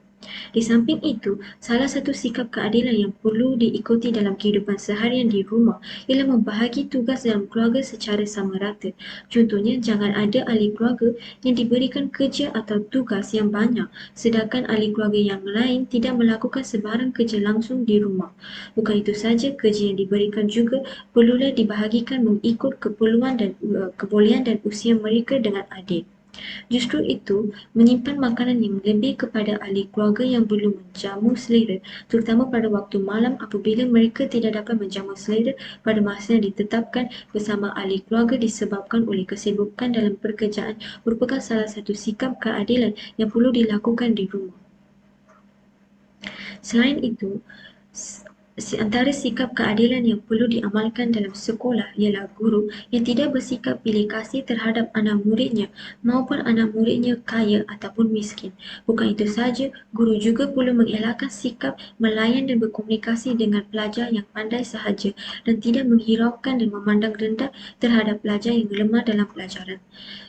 Di samping itu, salah satu sikap keadilan yang perlu diikuti dalam kehidupan seharian di rumah ialah membahagi tugas dalam keluarga secara sama rata. Contohnya, jangan ada ahli keluarga yang diberikan kerja atau tugas yang banyak sedangkan ahli keluarga yang lain tidak melakukan sebarang kerja langsung di rumah. Bukan itu saja, kerja yang diberikan juga perlulah dibahagikan mengikut keperluan dan kebolehan dan usia mereka dengan adil. Justru itu, menyimpan makanan yang lebih kepada ahli keluarga yang belum menjamu selera, terutama pada waktu malam apabila mereka tidak dapat menjamu selera pada masa yang ditetapkan bersama ahli keluarga disebabkan oleh kesibukan dalam pekerjaan merupakan salah satu sikap keadilan yang perlu dilakukan di rumah. Selain itu, antara sikap keadilan yang perlu diamalkan dalam sekolah ialah guru yang tidak bersikap pilih kasih terhadap anak muridnya maupun anak muridnya kaya ataupun miskin. Bukan itu sahaja, guru juga perlu mengelakkan sikap melayan dan berkomunikasi dengan pelajar yang pandai sahaja dan tidak menghiraukan dan memandang rendah terhadap pelajar yang lemah dalam pelajaran.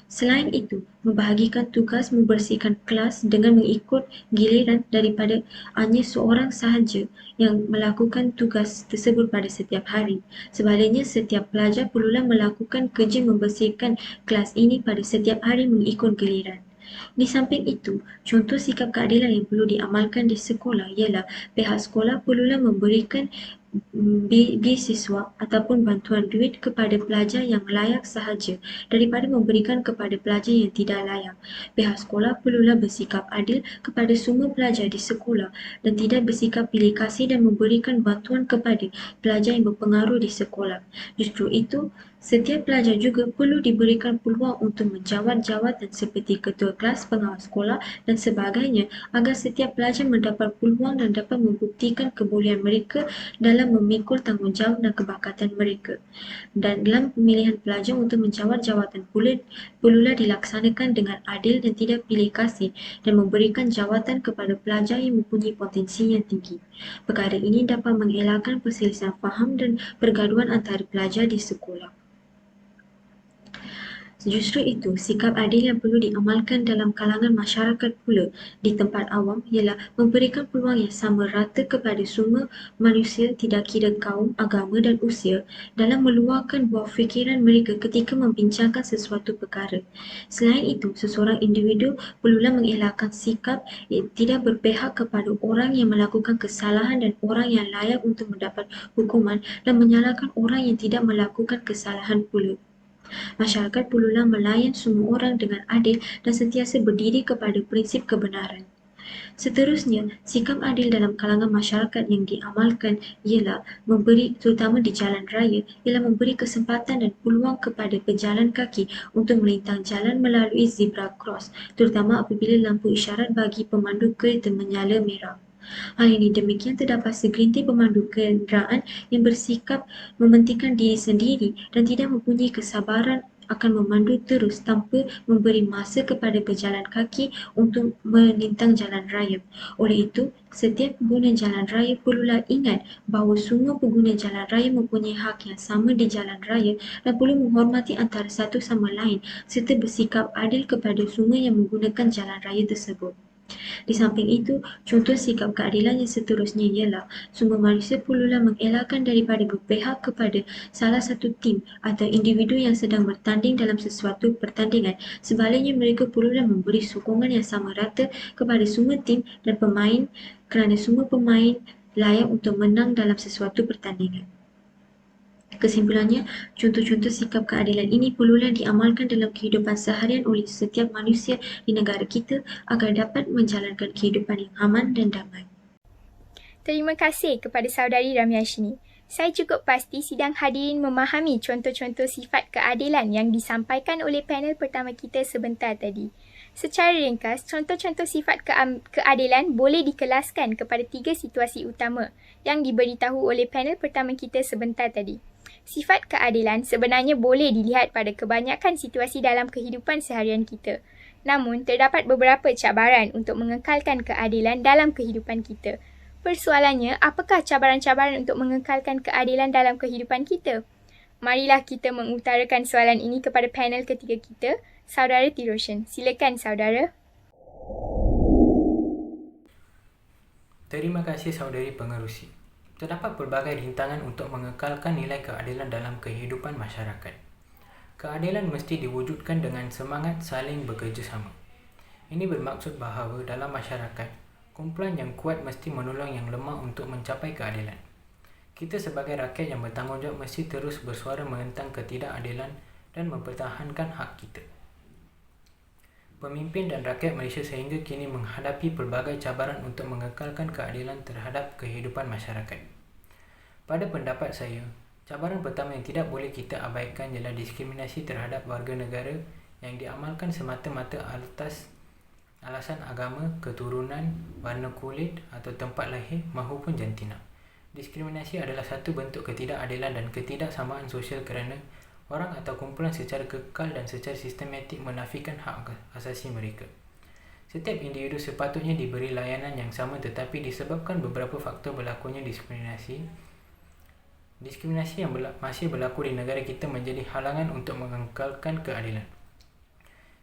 Selain itu, membahagikan tugas membersihkan kelas dengan mengikut giliran daripada hanya seorang sahaja yang melakukan tugas tersebut pada setiap hari. Sebaliknya, setiap pelajar perlulah melakukan kerja membersihkan kelas ini pada setiap hari mengikut giliran. Di samping itu, contoh sikap keadilan yang perlu diamalkan di sekolah ialah pihak sekolah perlulah memberikan beasiswa ataupun bantuan duit kepada pelajar yang layak sahaja daripada memberikan kepada pelajar yang tidak layak. Pihak sekolah perlulah bersikap adil kepada semua pelajar di sekolah dan tidak bersikap pilih kasih dan memberikan bantuan kepada pelajar yang berpengaruh di sekolah. Justru itu, setiap pelajar juga perlu diberikan peluang untuk menjawat jawatan seperti ketua kelas, pengawas sekolah dan sebagainya agar setiap pelajar mendapat peluang dan dapat membuktikan kebolehan mereka dalam memikul tanggungjawab dan kebakatan mereka. Dan dalam pemilihan pelajar untuk menjawat jawatan perlulah dilaksanakan dengan adil dan tidak pilih kasih dan memberikan jawatan kepada pelajar yang mempunyai potensi yang tinggi. Perkara ini dapat mengelakkan perselisihan faham dan pergaduhan antara pelajar di sekolah. Justru itu, sikap adil yang perlu diamalkan dalam kalangan masyarakat pula di tempat awam ialah memberikan peluang yang sama rata kepada semua manusia tidak kira kaum, agama dan usia dalam meluahkan buah fikiran mereka ketika membincangkan sesuatu perkara. Selain itu, seseorang individu perlulah mengelakkan sikap yang tidak berpihak kepada orang yang melakukan kesalahan dan orang yang layak untuk mendapat hukuman dan menyalahkan orang yang tidak melakukan kesalahan pula. Masyarakat perlulah melayan semua orang dengan adil dan sentiasa berdiri kepada prinsip kebenaran. Seterusnya, sikap adil dalam kalangan masyarakat yang diamalkan ialah memberi, terutama di jalan raya, ialah memberi kesempatan dan peluang kepada pejalan kaki untuk melintang jalan melalui zebra cross, terutama apabila lampu isyarat bagi pemandu kereta menyala merah. Hal ini demikian terdapat segelintir pemandu kenderaan yang bersikap mementingkan diri sendiri dan tidak mempunyai kesabaran akan memandu terus tanpa memberi masa kepada pejalan kaki untuk melintang jalan raya. Oleh itu, setiap pengguna jalan raya perlulah ingat bahawa semua pengguna jalan raya mempunyai hak yang sama di jalan raya dan perlu menghormati antara satu sama lain serta bersikap adil kepada semua yang menggunakan jalan raya tersebut. Di samping itu, contoh sikap keadilan yang seterusnya ialah semua manusia perlulah mengelakkan daripada berpihak kepada salah satu tim atau individu yang sedang bertanding dalam sesuatu pertandingan. Sebaliknya, mereka perlulah memberi sokongan yang sama rata kepada semua tim dan pemain kerana semua pemain layak untuk menang dalam sesuatu pertandingan. Kesimpulannya, contoh-contoh sikap keadilan ini perlulah diamalkan dalam kehidupan seharian oleh setiap manusia di negara kita agar dapat menjalankan kehidupan yang aman dan damai. Terima kasih kepada saudari Ramyashini. Saya cukup pasti sidang hadirin memahami contoh-contoh sifat keadilan yang disampaikan oleh panel pertama kita sebentar tadi. Secara ringkas, contoh-contoh sifat keadilan boleh dikelaskan kepada 3 situasi utama yang diberitahu oleh panel pertama kita sebentar tadi. Sifat keadilan sebenarnya boleh dilihat pada kebanyakan situasi dalam kehidupan seharian kita. Namun, terdapat beberapa cabaran untuk mengekalkan keadilan dalam kehidupan kita. Persoalannya, apakah cabaran-cabaran untuk mengekalkan keadilan dalam kehidupan kita? Marilah kita mengutarakan soalan ini kepada panel ketiga kita, Saudara Tiroshan. Silakan, saudara. Terima kasih saudari pengerusi. Terdapat pelbagai rintangan untuk mengekalkan nilai keadilan dalam kehidupan masyarakat. Keadilan mesti diwujudkan dengan semangat saling bekerjasama. Ini bermaksud bahawa dalam masyarakat, kumpulan yang kuat mesti menolong yang lemah untuk mencapai keadilan. Kita sebagai rakyat yang bertanggungjawab mesti terus bersuara menentang ketidakadilan dan mempertahankan hak kita. pemimpin dan rakyat Malaysia sehingga kini menghadapi pelbagai cabaran untuk mengekalkan keadilan terhadap kehidupan masyarakat. Pada pendapat saya, cabaran pertama yang tidak boleh kita abaikan ialah diskriminasi terhadap warga negara yang diamalkan semata-mata atas alasan agama, keturunan, warna kulit atau tempat lahir maupun jantina. Diskriminasi adalah satu bentuk ketidakadilan dan ketidaksamaan sosial kerana orang atau kumpulan secara kekal dan secara sistematik menafikan hak asasi mereka. Setiap individu sepatutnya diberi layanan yang sama, tetapi disebabkan beberapa faktor berlakunya diskriminasi yang masih berlaku di negara kita menjadi halangan untuk mengekalkan keadilan.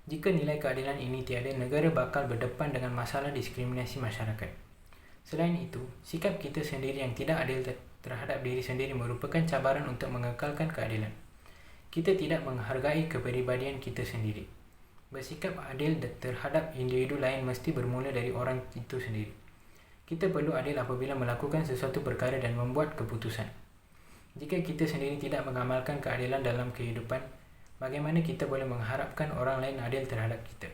Jika nilai keadilan ini tiada, negara bakal berdepan dengan masalah diskriminasi masyarakat. Selain itu, sikap kita sendiri yang tidak adil terhadap diri sendiri merupakan cabaran untuk mengekalkan keadilan. Kita tidak menghargai kepribadian kita sendiri. Bersikap adil terhadap individu lain mesti bermula dari orang itu sendiri. Kita perlu adil apabila melakukan sesuatu perkara dan membuat keputusan. Jika kita sendiri tidak mengamalkan keadilan dalam kehidupan, bagaimana kita boleh mengharapkan orang lain adil terhadap kita?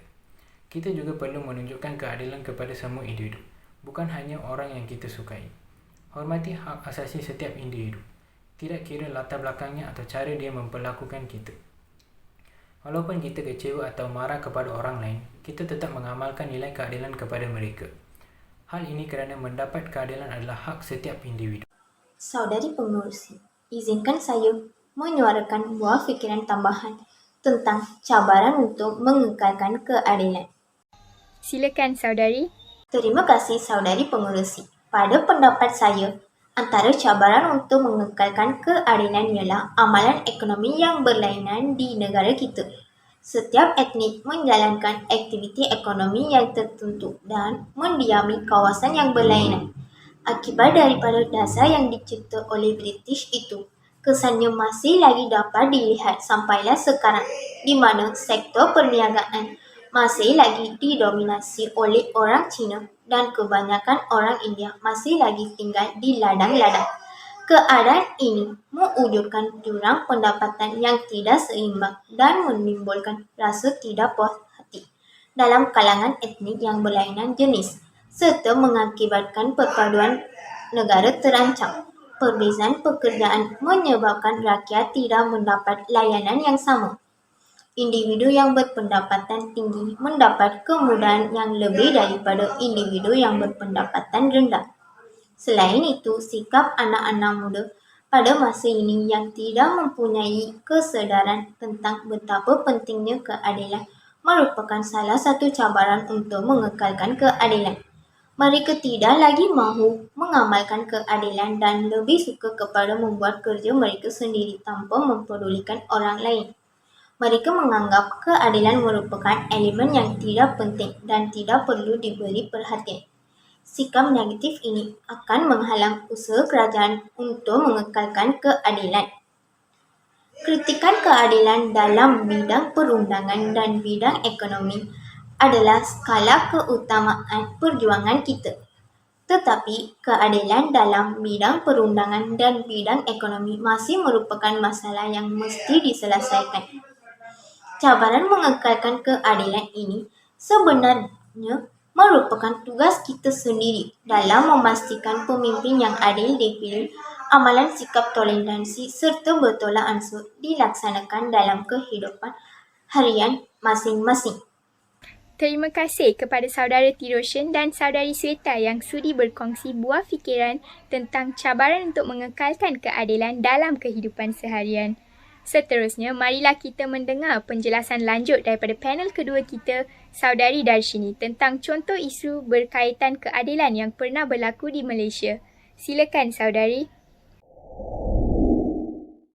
Kita juga perlu menunjukkan keadilan kepada semua individu, bukan hanya orang yang kita sukai. Hormati hak asasi setiap individu, tidak kira latar belakangnya atau cara dia memperlakukan kita. Walaupun kita kecewa atau marah kepada orang lain, kita tetap mengamalkan nilai keadilan kepada mereka. Hal ini kerana mendapat keadilan adalah hak setiap individu. Saudari pengurusi, izinkan saya menyuarakan buah fikiran tambahan tentang cabaran untuk mengekalkan keadilan. Silakan saudari. Terima kasih saudari pengurusi. Pada pendapat saya, antara cabaran untuk mengekalkan keadilan ialah amalan ekonomi yang berlainan di negara kita. Setiap etnik menjalankan aktiviti ekonomi yang tertentu dan mendiami kawasan yang berlainan. Akibat daripada dasar yang dicipta oleh British itu, kesannya masih lagi dapat dilihat sampailah sekarang, di mana sektor perniagaan masih lagi didominasi oleh orang Cina dan kebanyakan orang India masih lagi tinggal di ladang-ladang. Keadaan ini mewujudkan jurang pendapatan yang tidak seimbang dan menimbulkan rasa tidak puas hati dalam kalangan etnik yang berlainan jenis, serta mengakibatkan perpaduan negara terancam. Perbezaan pekerjaan menyebabkan rakyat tidak mendapat layanan yang sama. Individu yang berpendapatan tinggi mendapat kemudahan yang lebih daripada individu yang berpendapatan rendah. Selain itu, sikap anak-anak muda pada masa ini yang tidak mempunyai kesedaran tentang betapa pentingnya keadilan merupakan salah satu cabaran untuk mengekalkan keadilan. Mereka tidak lagi mahu mengamalkan keadilan dan lebih suka kepada membuat kerja mereka sendiri tanpa mempedulikan orang lain. Mereka menganggap keadilan merupakan elemen yang tidak penting dan tidak perlu diberi perhatian. Sikap negatif ini akan menghalang usaha kerajaan untuk mengekalkan keadilan. Kritikan keadilan dalam bidang perundangan dan bidang ekonomi adalah skala keutamaan perjuangan kita. Tetapi keadilan dalam bidang perundangan dan bidang ekonomi masih merupakan masalah yang mesti diselesaikan. Cabaran mengekalkan keadilan ini sebenarnya merupakan tugas kita sendiri dalam memastikan pemimpin yang adil dipilih, amalan sikap toleransi serta bertolak ansur dilaksanakan dalam kehidupan harian masing-masing. Terima kasih kepada saudara Tiroshan dan saudari Sweta yang sudi berkongsi buah fikiran tentang cabaran untuk mengekalkan keadilan dalam kehidupan seharian. Seterusnya, marilah kita mendengar penjelasan lanjut daripada panel kedua kita, Saudari Darshini, tentang contoh isu berkaitan keadilan yang pernah berlaku di Malaysia. Silakan, saudari.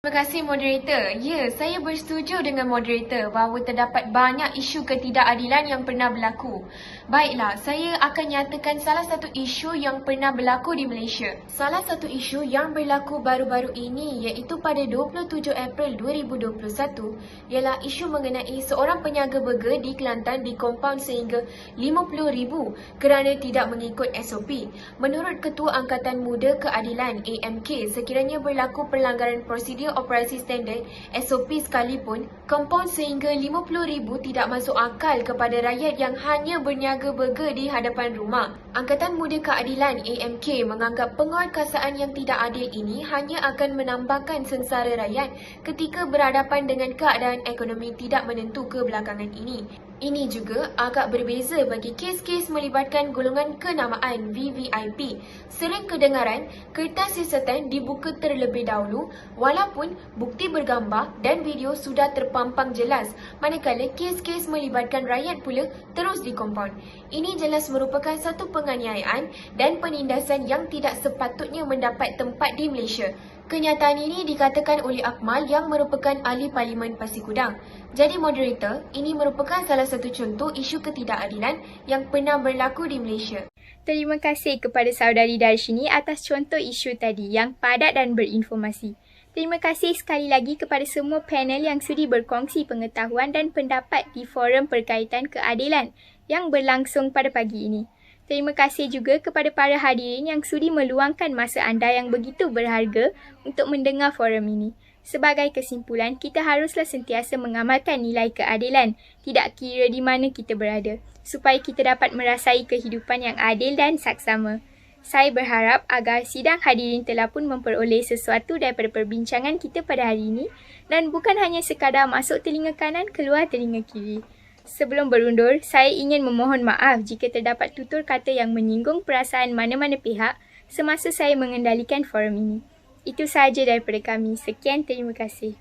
Terima kasih moderator. Ya, saya bersetuju dengan moderator bahawa terdapat banyak isu ketidakadilan yang pernah berlaku. Baiklah, saya akan nyatakan salah satu isu yang pernah berlaku di Malaysia. Salah satu isu yang berlaku baru-baru ini iaitu pada 27 April 2021 ialah isu mengenai seorang peniaga burger di Kelantan dikompaun sehingga RM50,000 kerana tidak mengikut SOP. Menurut Ketua Angkatan Muda Keadilan AMK, sekiranya berlaku pelanggaran prosedur operasi standard SOP sekalipun, kompaun sehingga 50,000 tidak masuk akal kepada rakyat yang hanya berniaga burger di hadapan rumah. Angkatan Muda Keadilan AMK menganggap penguatkuasaan yang tidak adil ini hanya akan menambahkan sengsara rakyat ketika berhadapan dengan keadaan ekonomi tidak menentu kebelakangan ini. Ini juga agak berbeza bagi kes-kes melibatkan golongan kenamaan VVIP. Sering kedengaran, kertas siasatan dibuka terlebih dahulu walaupun bukti bergambar dan video sudah terpampang jelas, manakala kes-kes melibatkan rakyat pula terus dikompaun. Ini jelas merupakan satu penganiayaan dan penindasan yang tidak sepatutnya mendapat tempat di Malaysia. Kenyataan ini dikatakan oleh Akmal yang merupakan ahli Parlimen Pasir Kudang. Jadi moderator, ini merupakan salah satu contoh isu ketidakadilan yang pernah berlaku di Malaysia. Terima kasih kepada saudari Darshini atas contoh isu tadi yang padat dan berinformasi. Terima kasih sekali lagi kepada semua panel yang sudi berkongsi pengetahuan dan pendapat di forum berkaitan keadilan yang berlangsung pada pagi ini. Terima kasih juga kepada para hadirin yang sudi meluangkan masa anda yang begitu berharga untuk mendengar forum ini. Sebagai kesimpulan, kita haruslah sentiasa mengamalkan nilai keadilan, tidak kira di mana kita berada, supaya kita dapat merasai kehidupan yang adil dan saksama. Saya berharap agar sidang hadirin telah pun memperoleh sesuatu daripada perbincangan kita pada hari ini dan bukan hanya sekadar masuk telinga kanan keluar telinga kiri. Sebelum berundur, saya ingin memohon maaf jika terdapat tutur kata yang menyinggung perasaan mana-mana pihak semasa saya mengendalikan forum ini. Itu sahaja daripada kami. Sekian, terima kasih.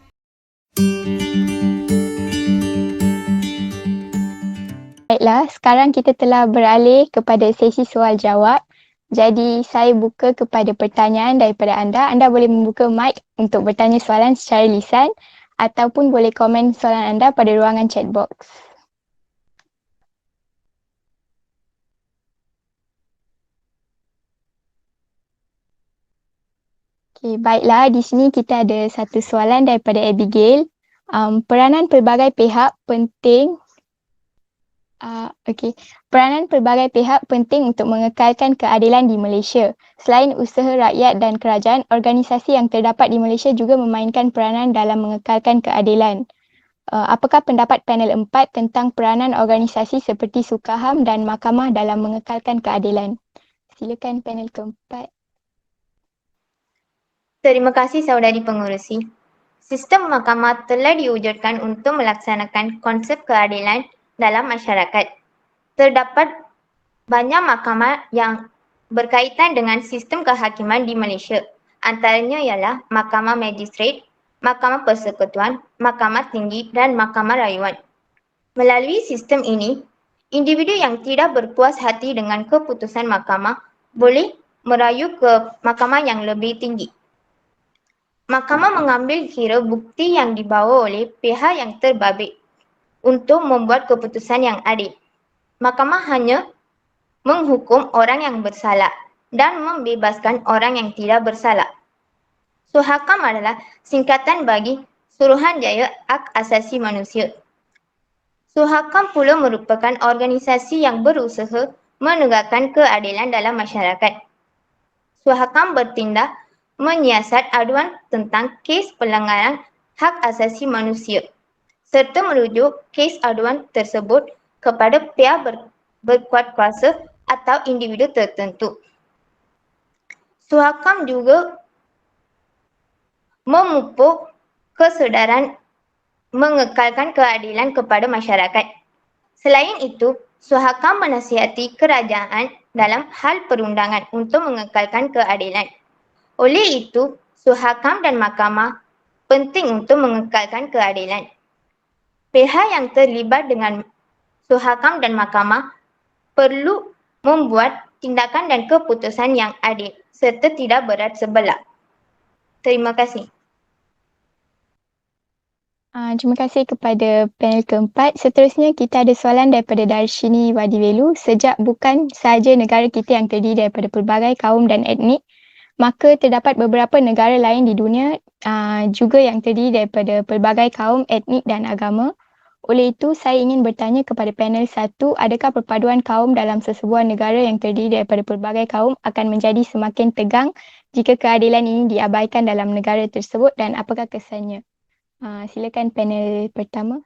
Baiklah, sekarang kita telah beralih kepada sesi soal-jawab. Jadi, saya buka kepada pertanyaan daripada anda. Anda boleh membuka mic untuk bertanya soalan secara lisan ataupun boleh komen soalan anda pada ruangan chat box. Okay, baiklah, di sini kita ada satu soalan daripada Abigail. Peranan pelbagai pihak penting Peranan pelbagai pihak penting untuk mengekalkan keadilan di Malaysia. Selain usaha rakyat dan kerajaan, organisasi yang terdapat di Malaysia juga memainkan peranan dalam mengekalkan keadilan. Apakah pendapat panel 4 tentang peranan organisasi seperti Sukaham dan Mahkamah dalam mengekalkan keadilan? Silakan panel keempat. Terima kasih saudari pengerusi. Sistem mahkamah telah diwujudkan untuk melaksanakan konsep keadilan dalam masyarakat. Terdapat banyak mahkamah yang berkaitan dengan sistem kehakiman di Malaysia. Antaranya ialah Mahkamah Magistrate, Mahkamah Persekutuan, Mahkamah Tinggi dan Mahkamah Rayuan. Melalui sistem ini, individu yang tidak berpuas hati dengan keputusan mahkamah boleh merayu ke mahkamah yang lebih tinggi. Mahkamah mengambil kira bukti yang dibawa oleh pihak yang terbabit untuk membuat keputusan yang adil. Mahkamah hanya menghukum orang yang bersalah dan membebaskan orang yang tidak bersalah. Suhakam adalah singkatan bagi Suruhanjaya Hak Asasi Manusia. Suhakam pula merupakan organisasi yang berusaha menegakkan keadilan dalam masyarakat. Suhakam bertindak menyiasat aduan tentang kes pelanggaran hak asasi manusia serta merujuk kes aduan tersebut kepada pihak berkuat kuasa atau individu tertentu. Suhakam juga memupuk kesedaran mengekalkan keadilan kepada masyarakat. Selain itu, Suhakam menasihati kerajaan dalam hal perundangan untuk mengekalkan keadilan. Oleh itu, Suhakam dan Mahkamah penting untuk mengekalkan keadilan. Pihak yang terlibat dengan Suhakam dan Mahkamah perlu membuat tindakan dan keputusan yang adil serta tidak berat sebelah. Terima kasih. Terima kasih kepada panel keempat. Seterusnya kita ada soalan daripada Darshini Wadiwelu. Sejak bukan sahaja negara kita yang terdiri daripada pelbagai kaum dan etnik, maka terdapat beberapa negara lain di dunia juga yang terdiri daripada pelbagai kaum, etnik dan agama. Oleh itu, saya ingin bertanya kepada panel 1, adakah perpaduan kaum dalam sesebuah negara yang terdiri daripada pelbagai kaum akan menjadi semakin tegang jika keadilan ini diabaikan dalam negara tersebut dan apakah kesannya? Silakan panel pertama.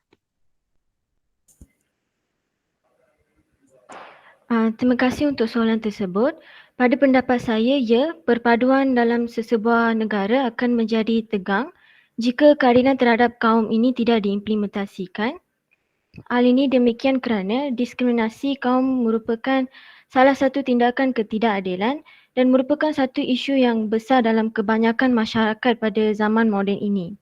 Terima kasih untuk soalan tersebut. Pada pendapat saya, ya, perpaduan dalam sesebuah negara akan menjadi tegang jika keadilan terhadap kaum ini tidak diimplementasikan. Hal ini demikian kerana diskriminasi kaum merupakan salah satu tindakan ketidakadilan dan merupakan satu isu yang besar dalam kebanyakan masyarakat pada zaman moden ini.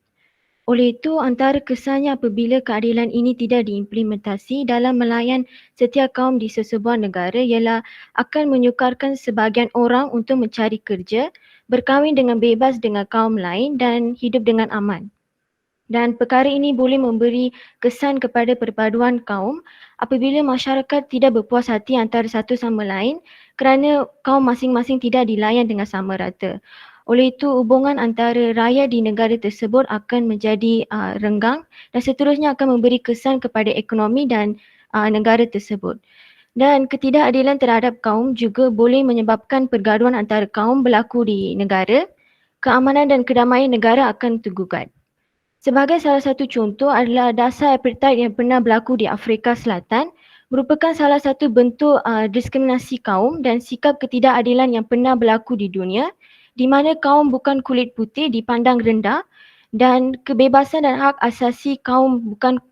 Oleh itu, antara kesannya apabila keadilan ini tidak diimplementasi dalam melayan setiap kaum di sesebuah negara ialah akan menyukarkan sebahagian orang untuk mencari kerja, berkahwin dengan bebas dengan kaum lain dan hidup dengan aman. Dan perkara ini boleh memberi kesan kepada perpaduan kaum apabila masyarakat tidak berpuas hati antara satu sama lain kerana kaum masing-masing tidak dilayan dengan sama rata. Oleh itu, hubungan antara rakyat di negara tersebut akan menjadi renggang dan seterusnya akan memberi kesan kepada ekonomi dan negara tersebut. Dan ketidakadilan terhadap kaum juga boleh menyebabkan pergaduhan antara kaum berlaku di negara, keamanan dan kedamaian negara akan tergugat. Sebagai salah satu contoh adalah dasar apartheid yang pernah berlaku di Afrika Selatan merupakan salah satu bentuk diskriminasi kaum dan sikap ketidakadilan yang pernah berlaku di dunia di mana kaum bukan kulit putih dipandang rendah dan kebebasan dan hak asasi kaum bukan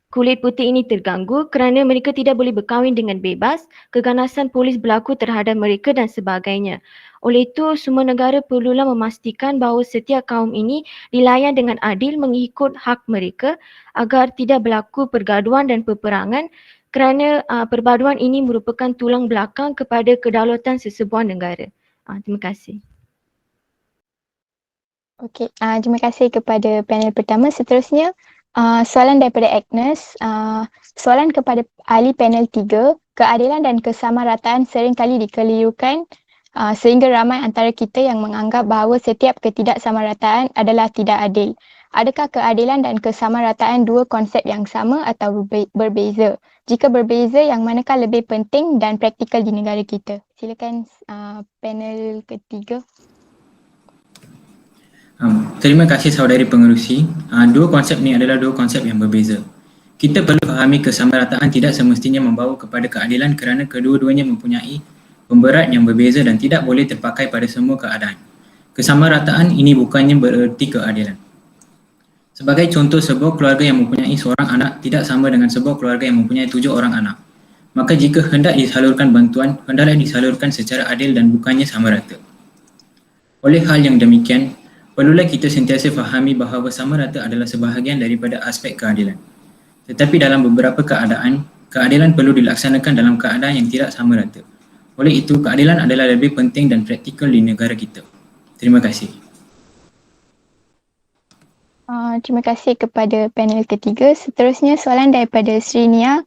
kulit putih ini terganggu kerana mereka tidak boleh berkahwin dengan bebas, keganasan polis berlaku terhadap mereka dan sebagainya. Oleh itu, semua negara perlulah memastikan bahawa setiap kaum ini dilayan dengan adil mengikut hak mereka agar tidak berlaku pergaduhan dan peperangan kerana perpaduan ini merupakan tulang belakang kepada kedaulatan sesebuah negara. Terima kasih. Okey, terima kasih kepada panel pertama. Seterusnya, soalan daripada Agnes. Soalan kepada ahli panel 3, keadilan dan kesamarataan seringkali dikelirukan sehingga ramai antara kita yang menganggap bahawa setiap ketidaksamarataan adalah tidak adil. Adakah keadilan dan kesamarataan dua konsep yang sama atau berbeza? Jika berbeza, yang manakah lebih penting dan praktikal di negara kita? Silakan panel ketiga. Terima kasih saudari pengerusi. Dua konsep ni adalah dua konsep yang berbeza. Kita perlu fahami kesamarataan tidak semestinya membawa kepada keadilan kerana kedua-duanya mempunyai pemberat yang berbeza dan tidak boleh terpakai pada semua keadaan. Kesamarataan ini bukannya bererti keadilan. Sebagai contoh, sebuah keluarga yang mempunyai seorang anak tidak sama dengan sebuah keluarga yang mempunyai 7 orang anak. Maka jika hendak disalurkan bantuan, hendaklah disalurkan secara adil dan bukannya sama rata. Oleh hal yang demikian, perlulah kita sentiasa fahami bahawa sama rata adalah sebahagian daripada aspek keadilan. Tetapi dalam beberapa keadaan, keadilan perlu dilaksanakan dalam keadaan yang tidak sama rata. Oleh itu, keadilan adalah lebih penting dan praktikal di negara kita. Terima kasih. Terima kasih kepada panel ketiga. Seterusnya soalan daripada Srinia.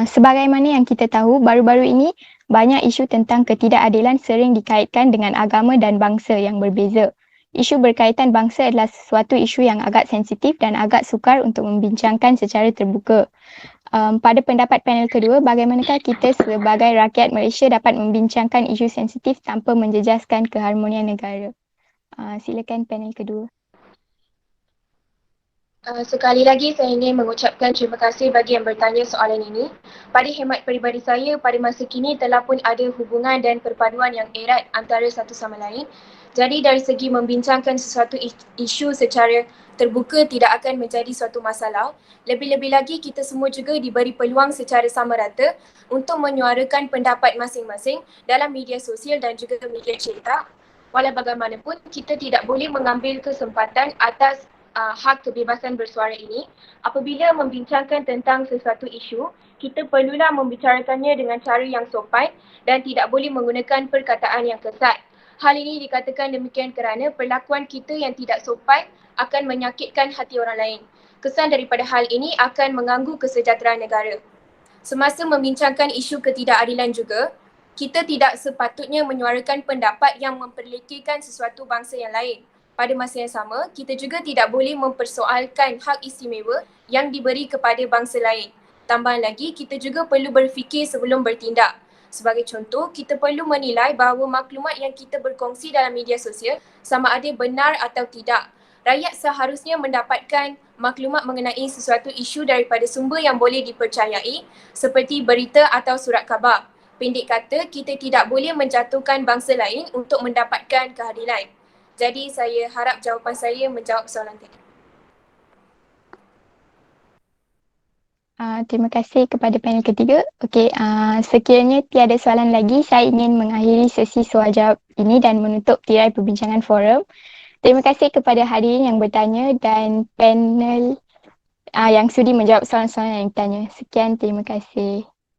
Sebagaimana yang kita tahu, baru-baru ini banyak isu tentang ketidakadilan sering dikaitkan dengan agama dan bangsa yang berbeza. Isu berkaitan bangsa adalah sesuatu isu yang agak sensitif dan agak sukar untuk membincangkan secara terbuka. Pada pendapat panel kedua, bagaimanakah kita sebagai rakyat Malaysia dapat membincangkan isu sensitif tanpa menjejaskan keharmonian negara? Silakan panel kedua. Sekali lagi saya ingin mengucapkan terima kasih bagi yang bertanya soalan ini. Pada hemat peribadi saya, pada masa kini telah pun ada hubungan dan perpaduan yang erat antara satu sama lain. Jadi dari segi membincangkan sesuatu isu secara terbuka tidak akan menjadi suatu masalah. Lebih-lebih lagi kita semua juga diberi peluang secara sama rata untuk menyuarakan pendapat masing-masing dalam media sosial dan juga media cetak. Walau bagaimanapun, kita tidak boleh mengambil kesempatan atas hak kebebasan bersuara ini. Apabila membincangkan tentang sesuatu isu, kita perlulah membicarakannya dengan cara yang sopan dan tidak boleh menggunakan perkataan yang kesat. Hal ini dikatakan demikian kerana perlakuan kita yang tidak sopan akan menyakitkan hati orang lain. Kesan daripada hal ini akan mengganggu kesejahteraan negara. Semasa membincangkan isu ketidakadilan juga, kita tidak sepatutnya menyuarakan pendapat yang memperlekikan sesuatu bangsa yang lain. Pada masa yang sama, kita juga tidak boleh mempersoalkan hak istimewa yang diberi kepada bangsa lain. Tambahan lagi, kita juga perlu berfikir sebelum bertindak. Sebagai contoh, kita perlu menilai bahawa maklumat yang kita berkongsi dalam media sosial sama ada benar atau tidak. Rakyat seharusnya mendapatkan maklumat mengenai sesuatu isu daripada sumber yang boleh dipercayai seperti berita atau surat khabar. Pendek kata, kita tidak boleh menjatuhkan bangsa lain untuk mendapatkan keadilan. Jadi saya harap jawapan saya menjawab soalan tadi. Terima kasih kepada panel ketiga. Okey, sekiranya tiada soalan lagi, saya ingin mengakhiri sesi soal jawab ini dan menutup tirai perbincangan forum. Terima kasih kepada hadirin yang bertanya dan panel yang sudi menjawab soalan-soalan yang ditanya. Sekian, terima kasih.